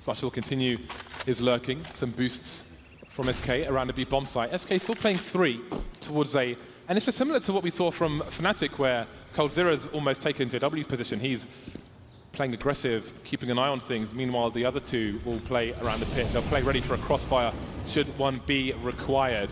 Flusher will continue his lurking. Some boosts from SK around the B bomb site. SK still playing 3 towards A. And it's similar to what we saw from Fnatic, where coldzera's almost taken JW's position. He's playing aggressive, keeping an eye on things. Meanwhile, the other two will play around the pit. They'll play ready for a crossfire should one be required.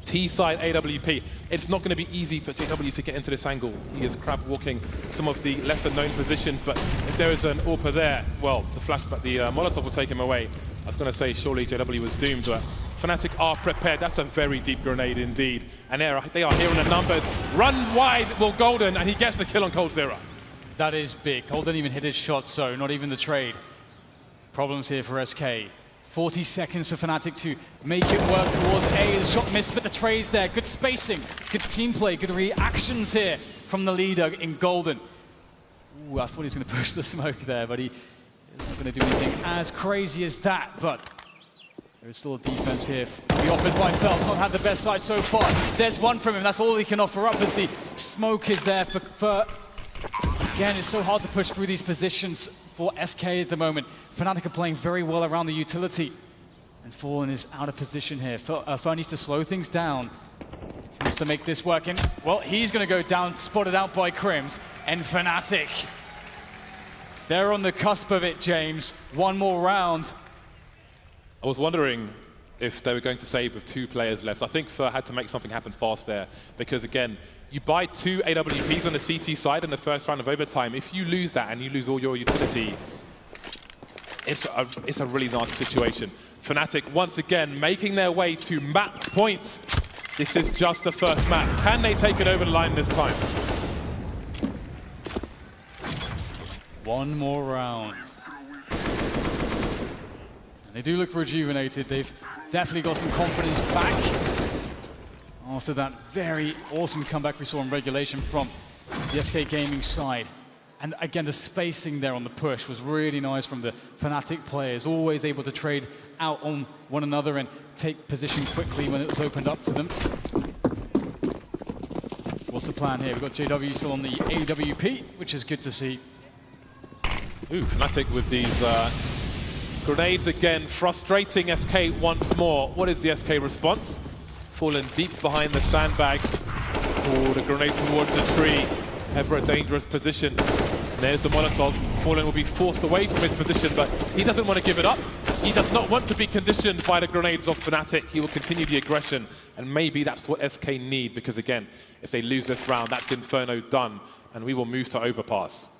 T-side AWP. It's not going to be easy for JW to get into this angle. He is crab walking some of the lesser known positions, but if there is an AWP there, well, the flashback, the Molotov will take him away. I was going to say surely JW was doomed, but Fnatic are prepared. That's a very deep grenade indeed. And they are hearing the numbers. Run wide will Golden, and he gets the kill on coldzera. That is big. Cold didn't even hit his shot, so not even the trade. Problems here for SK. 40 seconds for Fnatic to make it work towards A. The shot missed, but the trade's there. Good spacing, good team play, good reactions here from the leader in Golden. Ooh, I thought he was going to push the smoke there, but he is not going to do anything as crazy as that. But there is still a defense here. The offered by Phelps, not had the best side so far. There's one from him. That's all he can offer up as the smoke is there for again, it's so hard to push through these positions for SK at the moment. Fnatic are playing very well around the utility. And Fallen is out of position here. Fur needs to slow things down. He wants to make this work. And, well, he's going to go down, spotted out by Crims. And Fnatic, they're on the cusp of it, James. One more round. I was wondering if they were going to save with 2 players left. I think Fur had to make something happen fast there. Because, again, you buy 2 AWPs on the CT side in the first round of overtime. If you lose that and you lose all your utility, it's a really nasty situation. Fnatic, once again, making their way to map point. This is just the first map. Can they take it over the line this time? One more round. And they do look rejuvenated. They've definitely got some confidence back after that very awesome comeback we saw in regulation from the SK Gaming side. And again, the spacing there on the push was really nice from the Fnatic players, always able to trade out on one another and take position quickly when it was opened up to them. So what's the plan here? We've got JW still on the AWP, which is good to see. Ooh, Fnatic with these grenades again, frustrating SK once more. What is the SK response? Fallen deep behind the sandbags. Oh, the grenade towards the tree. Ever a dangerous position. And there's the Molotov. Fallen will be forced away from his position, but he doesn't want to give it up. He does not want to be conditioned by the grenades of Fnatic. He will continue the aggression, and maybe that's what SK need, because again, if they lose this round, that's Inferno done, and we will move to Overpass.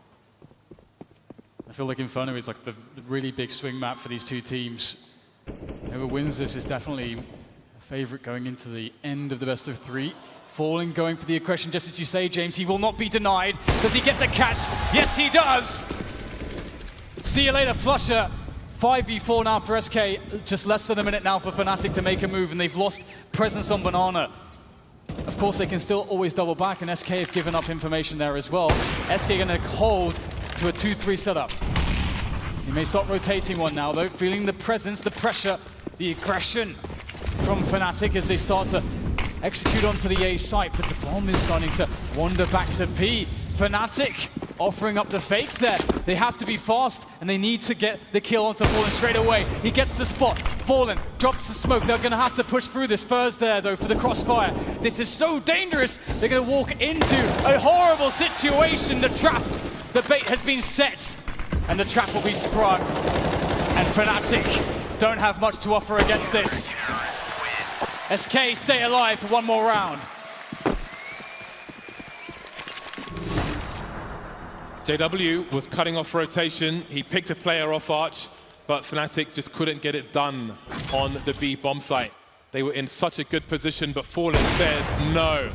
I feel like Inferno is like the really big swing map for these two teams. Whoever wins this is definitely a favorite going into the end of the best of three. Fallen going for the aggression, just as you say, James. He will not be denied. Does he get the catch? Yes, he does! See you later, Flusher. 5v4 now for SK. Just less than a minute now for Fnatic to make a move, and they've lost presence on Banana. Of course, they can still always double back, and SK have given up information there as well. SK going to hold to a 2-3 setup. He may start rotating one now, though, feeling the presence, the pressure, the aggression from Fnatic as they start to execute onto the A site, but the bomb is starting to wander back to B. Fnatic offering up the fake there. They have to be fast, and they need to get the kill onto Fallen straight away. He gets the spot. Fallen drops the smoke. They're going to have to push through this. Furs there, though, for the crossfire. This is so dangerous. They're going to walk into a horrible situation. The trap, the bait has been set, and the trap will be sprung. And Fnatic don't have much to offer against this. SK stay alive for one more round. JW was cutting off rotation. He picked a player off Arch, but Fnatic just couldn't get it done on the B bomb site. They were in such a good position, but Fallen says no.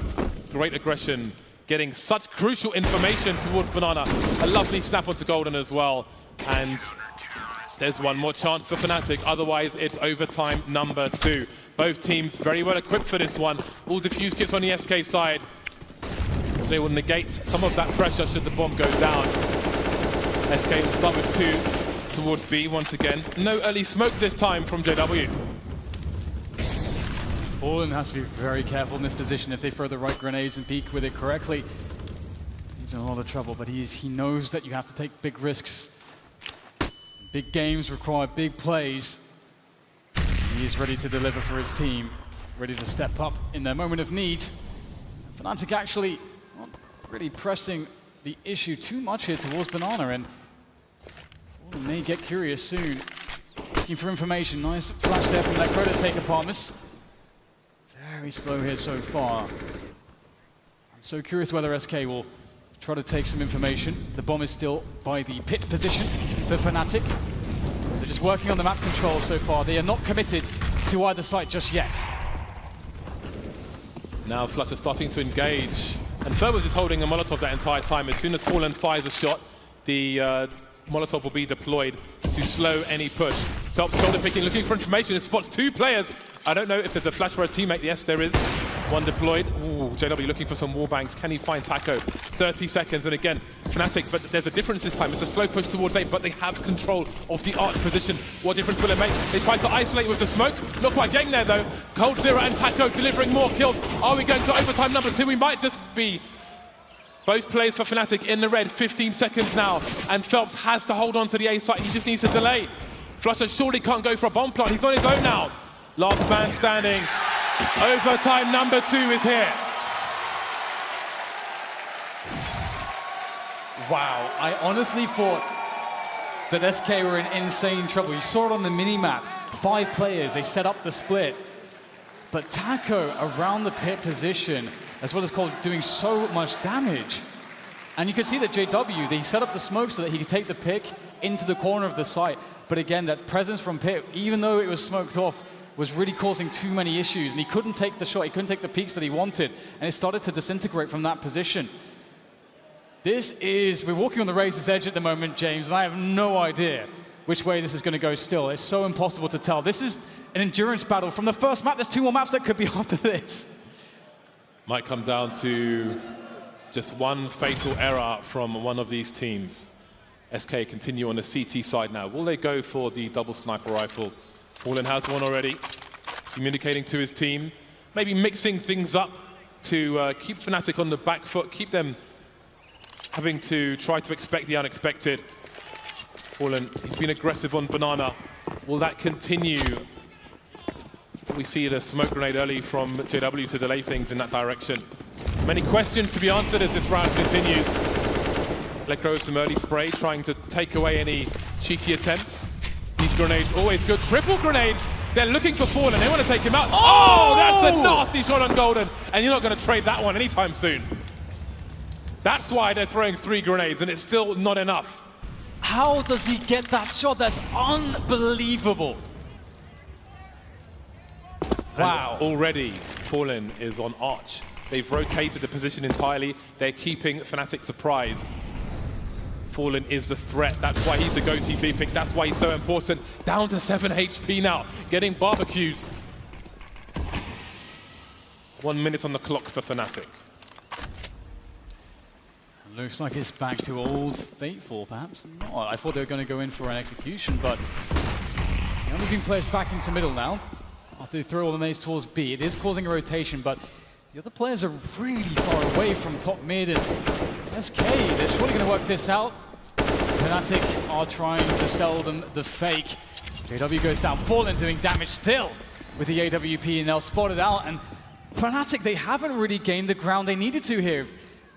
Great aggression, getting such crucial information towards Banana. A lovely snap onto Golden as well. And there's one more chance for Fnatic. Otherwise, it's overtime number 2. Both teams very well equipped for this one. All defuse kits on the SK side. So they will negate some of that pressure should the bomb go down. SK will start with 2 towards B once again. No early smoke this time from JW. Fallen has to be very careful in this position. If they throw the right grenades and peek with it correctly, he's in a lot of trouble, but he knows that you have to take big risks. Big games require big plays. He is ready to deliver for his team, ready to step up in their moment of need. Fnatic actually not really pressing the issue too much here towards Banana, and Fallen may get curious soon. Looking for information. Nice flash there from that Crota taker, Parmus. Very slow here so far. I'm so curious whether SK will try to take some information. The bomb is still by the pit position for Fnatic. So just working on the map control so far. They are not committed to either side just yet. Now Flutter starting to engage. And Ferbers is holding a Molotov that entire time. As soon as Fallen fires a shot, the Molotov will be deployed to slow any push. Phelps shoulder picking, looking for information. It spots 2 players. I don't know if there's a flash for a teammate. Yes, there is. One deployed. Ooh, JW looking for some wall bangs. Can he find Taco? 30 seconds, and again, Fnatic, but there's a difference this time. It's a slow push towards A, but they have control of the arch position. What difference will it make? They tried to isolate with the smokes. Not quite getting there, though. Cold Zero and Taco delivering more kills. Are we going to overtime number 2? We might just be. Both players for Fnatic in the red. 15 seconds now, and Phelps has to hold on to the A site. He just needs to delay. Flusher surely can't go for a bomb plant. He's on his own now. Last man standing. Overtime number 2 is here. Wow, I honestly thought that SK were in insane trouble. You saw it on the mini-map. 5 players, they set up the split. But Taco around the pit position, as well as Cold, doing so much damage. And you can see that JW, they set up the smoke so that he could take the pick into the corner of the site. But again, that presence from pit, even though it was smoked off, was really causing too many issues. And he couldn't take the shot, he couldn't take the peaks that he wanted. And it started to disintegrate from that position. We're walking on the razor's edge at the moment, James, and I have no idea which way this is going to go still. It's so impossible to tell. This is an endurance battle. From the first map, there's 2 more maps that could be after this. Might come down to just one fatal error from one of these teams. SK continue on the CT side now. Will they go for the double sniper rifle? Fallen has one already. Communicating to his team. Maybe mixing things up to keep Fnatic on the back foot, keep them having to try to expect the unexpected. Fallen, he's been aggressive on Banana. Will that continue? We see the smoke grenade early from JW to delay things in that direction. Many questions to be answered as this round continues. Lekro with some early spray, trying to take away any cheeky attempts. These grenades always good. Triple grenades. They're looking for Fallen. They want to take him out. Oh, that's a nasty shot on Golden. And you're not going to trade that one anytime soon. That's why they're throwing 3 grenades, and it's still not enough. How does he get that shot? That's unbelievable. Wow. And already, Fallen is on Arch. They've rotated the position entirely. They're keeping Fnatic surprised. Fallen is the threat. That's why he's a go-to pick. That's why he's so important. Down to 7 HP now, getting barbecued. 1 minute on the clock for Fnatic. Looks like it's back to old Fateful, perhaps not. I thought they were going to go in for an execution, but the only being placed back into middle now. After they throw all the nades towards B, it is causing a rotation, but the other players are really far away from top mid, and SK, they're surely going to work this out. Fnatic are trying to sell them the fake. JW goes down, Fallen doing damage still with the AWP, and they'll spot it out. And Fnatic, they haven't really gained the ground they needed to here,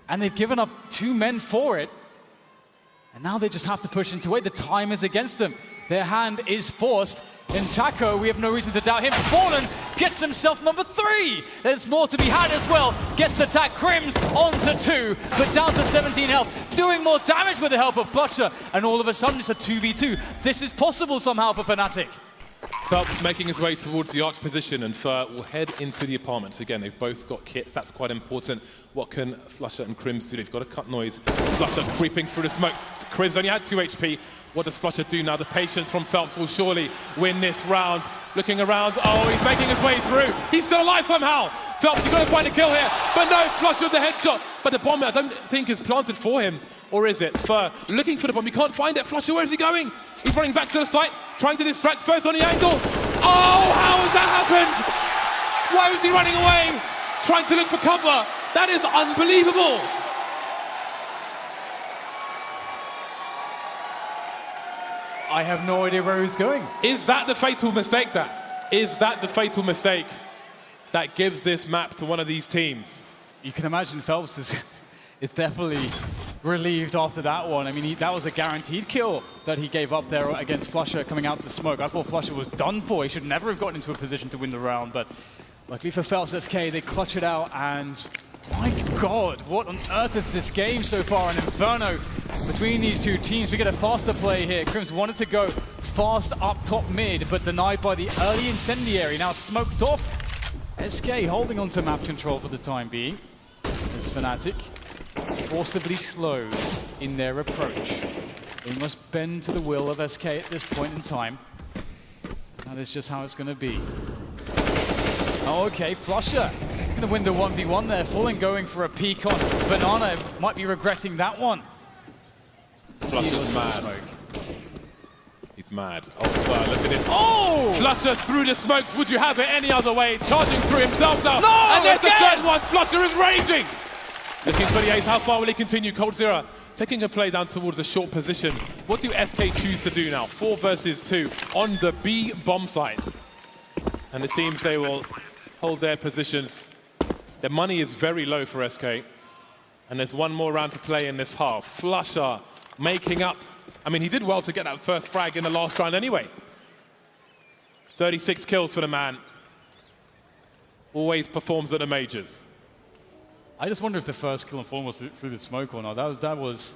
and they've given up 2 men for it. And now they just have to push into it. The time is against them. Their hand is forced. In Chaco, we have no reason to doubt him. Fallen gets himself number 3. There's more to be had as well. Gets the tag, Crims onto 2, but down to 17 health. Doing more damage with the help of Flusher. And all of a sudden, it's a 2v2. This is possible somehow for Fnatic. Phelps making his way towards the arch position, and Fer will head into the apartments. Again, they've both got kits. That's quite important. What can Flusher and Crims do? They've got to cut noise. Flusher creeping through the smoke. Crims only had 2 HP. What does Flusher do now? The patience from Phelps will surely win this round. Looking around. Oh, he's making his way through. He's still alive somehow. Phelps, you've got to find a kill here. But no, Flusher with the headshot. But the bomb, I don't think, is planted for him. Or is it? Fer looking for the bomb. He can't find it. Flusher, where is he going? He's running back to the site, trying to distract first on the angle. Oh, how has that happened? Why was he running away? Trying to look for cover. That is unbelievable. I have no idea where he's going. Is that the fatal mistake Is that the fatal mistake that gives this map to one of these teams? You can imagine Phelps is definitely relieved after that one. I mean, that was a guaranteed kill that he gave up there against Flusher coming out the smoke. I thought Flusher was done for. He should never have gotten into a position to win the round, but luckily for Phelps SK, they clutch it out, and my God, what on earth is this game so far? An inferno between these two teams. We get a faster play here. Crims wanted to go fast up top mid, but denied by the early incendiary. Now smoked off. SK holding on to map control for the time being. As Fnatic forcibly slow in their approach. They must bend to the will of SK at this point in time. That is just how it's going to be. Oh, okay, Flusher. He's going to win the 1v1 there. Fallen going for a peek on Banana. Might be regretting that one. Flusher's mad. He's mad. Oh, look at this. Oh! Flusher through the smokes. Would you have it any other way? Charging through himself now. No! And there's again! the third one. Flusher is raging. Looking for the ace. How far will he continue? Coldzera taking a play down towards a short position. What do SK choose to do now? 4 versus 2 on the B bomb site. And it seems they will hold their positions. Their money is very low for SK. And there's one more round to play in this half. Flusher making up. I mean, he did well to get that first frag in the last round anyway. 36 kills for the man. Always performs at the majors. I just wonder if the first kill on Fallen was through the smoke or not. That was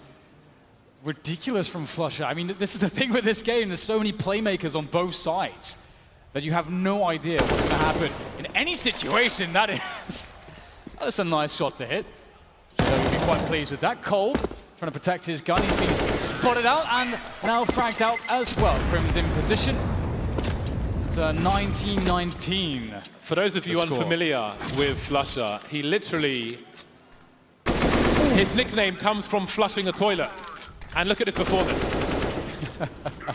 ridiculous from Flusher. I mean, this is the thing with this game. There's so many playmakers on both sides that you have no idea what's going to happen in any situation. That's a nice shot to hit. We'll be quite pleased with that. Cold trying to protect his gun. He's been spotted out and now fragged out as well. Crims in position. It's a 19-19. For those of you unfamiliar with Flusher, he literally, his nickname comes from flushing a toilet. And look at his performance.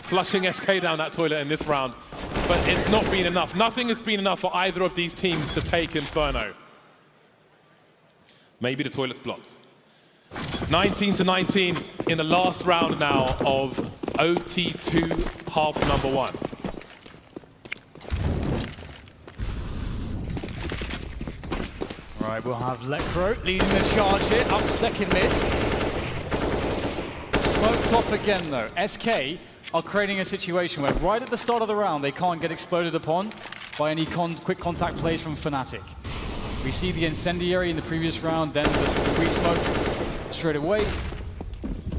Flushing SK down that toilet in this round. But it's not been enough. Nothing has been enough for either of these teams to take Inferno. Maybe the toilet's blocked. 19-19 in the last round now of OT2 half number 1. Right, we'll have Lecro leading the charge here, up second mid. Smoked off again though. SK are creating a situation where right at the start of the round they can't get exploded upon by any quick contact plays from Fnatic. We see the incendiary in the previous round, then the re-smoke straight away.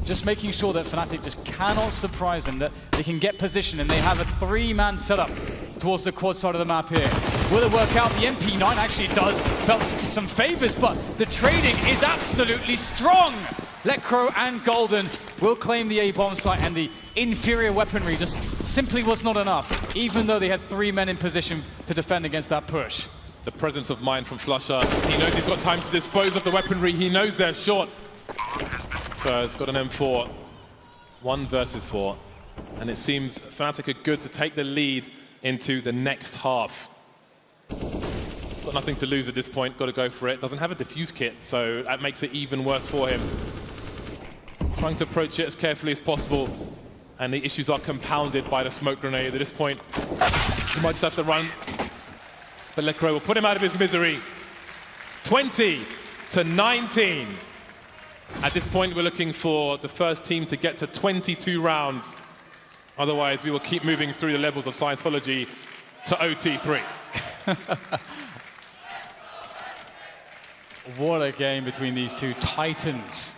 Just making sure that Fnatic just cannot surprise them, that they can get position, and they have a 3-man setup towards the quad side of the map here. Will it work out? The MP9 actually does felt some favors, but the trading is absolutely strong. Lecro and Golden will claim the A-bomb site, and the inferior weaponry just simply was not enough, even though they had 3 men in position to defend against that push. The presence of mind from Flusher. He knows he's got time to dispose of the weaponry. He knows they're short. Fur's got an M4. 1 versus 4. And it seems Fnatic are good to take the lead into the next half. Got nothing to lose at this point. Got to go for it. Doesn't have a defuse kit, so that makes it even worse for him. Trying to approach it as carefully as possible. And the issues are compounded by the smoke grenade. At this point, he might just have to run. But Lecro will put him out of his misery. 20-19. At this point, we're looking for the first team to get to 22 rounds. Otherwise, we will keep moving through the levels of Scientology to OT3. What a game between these two titans.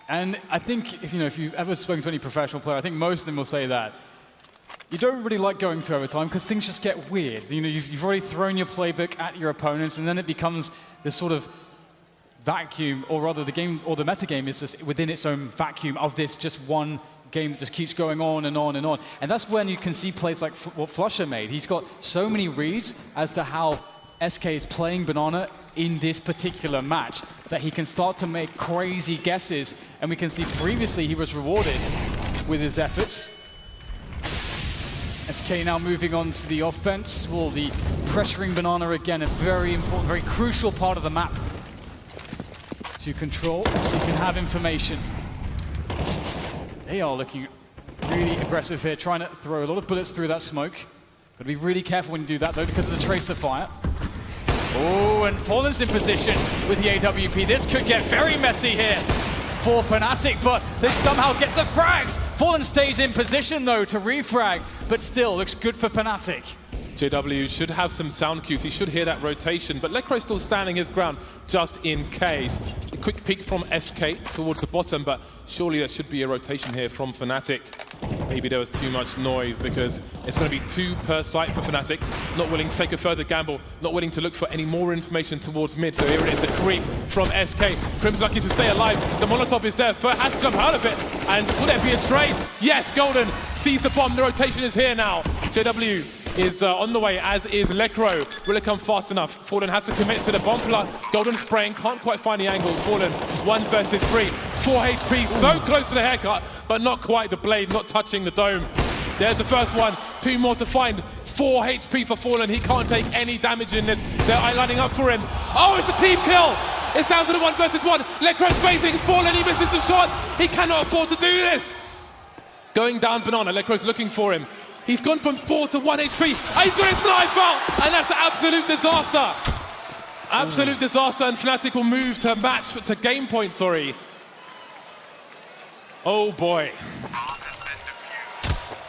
And I think if you've ever spoken to any professional player, I think most of them will say that you don't really like going to overtime because things just get weird. You've already thrown your playbook at your opponents, and then it becomes this sort of vacuum, or rather the game or the meta game is just within its own vacuum of this just one game that just keeps going on and on and on. And that's when you can see plays like what Flusher made. He's got so many reads as to how SK is playing Banana in this particular match that he can start to make crazy guesses, and we can see previously he was rewarded with his efforts. SK now moving on to the offense. Well, the pressuring Banana again, a very important, very crucial part of the map to control, so you can have information. They are looking really aggressive here, trying to throw a lot of bullets through that smoke. Got to be really careful when you do that though, because of the tracer fire. Oh, and Fallen's in position with the AWP. This could get very messy here for Fnatic, but they somehow get the frags. Fallen stays in position though to refrag, but still looks good for Fnatic. JW should have some sound cues. He should hear that rotation, but Lecro still standing his ground just in case. A quick peek from SK towards the bottom, but surely there should be a rotation here from Fnatic. Maybe there was too much noise because it's going to be 2 per site for Fnatic. Not willing to take a further gamble, not willing to look for any more information towards mid. So here it is, the creep from SK. Crim's lucky to stay alive. The Molotov is there. Fur has to jump out of it. And will there be a trade? Yes, Golden sees the bomb. The rotation is here now. JW is on the way, as is Lecro. Will it come fast enough? Fallen has to commit to the bomb plot. Golden spraying, can't quite find the angle. Fallen, 1 versus 3. 4 HP, so close to the haircut, but not quite the blade, not touching the dome. There's the first one, 2 more to find. 4 HP for Fallen, he can't take any damage in this. They're lining up for him. Oh, it's a team kill! It's down to the 1 versus 1. Lecro's phasing, Fallen, he misses the shot. He cannot afford to do this. Going down Banana, Lecro's looking for him. He's gone from 4 to 1 HP, and he's got his knife out, and that's an absolute disaster. Absolute disaster, and Fnatic will move to game point, sorry. Oh boy.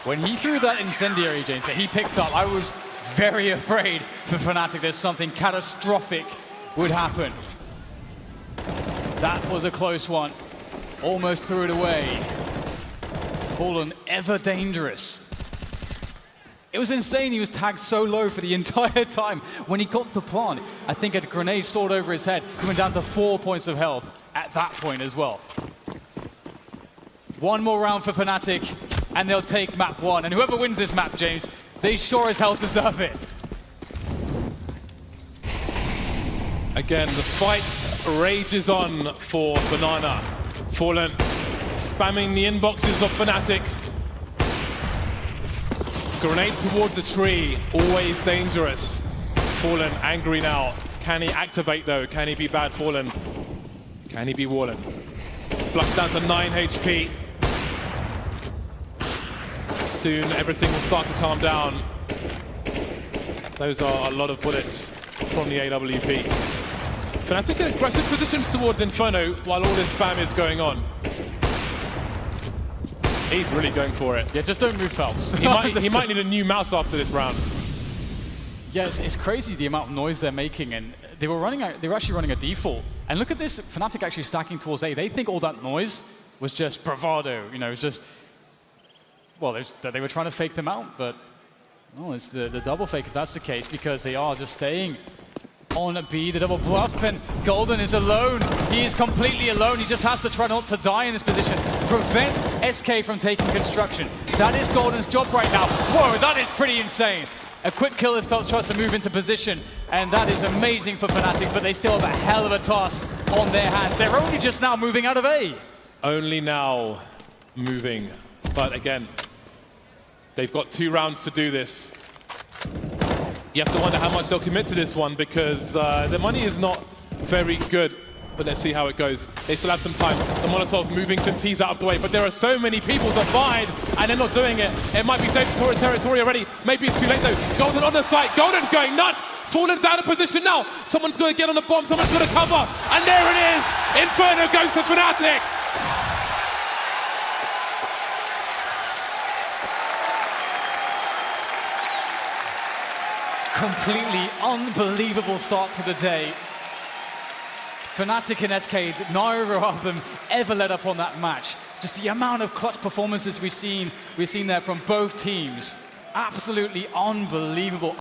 When he threw that incendiary, James, that he picked up, I was very afraid for Fnatic that something catastrophic would happen. That was a close one. Almost threw it away. Fallen ever dangerous. It was insane. He was tagged so low for the entire time. When he got the plant, I think a grenade soared over his head. He went down to 4 points of health at that point as well. 1 more round for Fnatic, and they'll take MAP1. And whoever wins this map, James, they sure as hell deserve it. Again, the fight rages on for Banana. Fallen spamming the inboxes of Fnatic. Grenade towards the tree, always dangerous. Fallen angry now. Can he activate though? Can he be bad Fallen? Can he be Wallen? Flush down to 9 HP. Soon everything will start to calm down. Those are a lot of bullets from the AWP. Fnatic in aggressive positions towards Inferno while all this spam is going on. He's really going for it. Yeah, just don't move Phelps. He might need a new mouse after this round. Yes, it's crazy the amount of noise they're making, and they were actually running a default. And look at this, Fnatic actually stacking towards A. They think all that noise was just bravado. You know, it was just, well, they were trying to fake them out, but no, it's the double fake if that's the case, because they are just staying on a B, the double bluff, and Golden is alone. He is completely alone. He just has to try not to die in this position. Prevent SK from taking construction. That is Golden's job right now. Whoa, that is pretty insane. A quick kill as Phelps tries to move into position, and that is amazing for Fnatic, but they still have a hell of a task on their hands. They're only just now moving out of A. Only now moving, but again, they've got 2 rounds to do this. You have to wonder how much they'll commit to this one, because the money is not very good. But let's see how it goes. They still have some time. The Molotov moving some T's out of the way, but there are so many people to find, and they're not doing it. It might be safe territory already. Maybe it's too late though. Golden on the site. Golden's going nuts. Fallen's out of position now. Someone's got to get on the bomb. Someone's got to cover. And there it is. Inferno goes to Fnatic. Completely unbelievable start to the day. Fnatic and SK, neither of them ever let up on that match. Just the amount of clutch performances we've seen there from both teams. Absolutely unbelievable.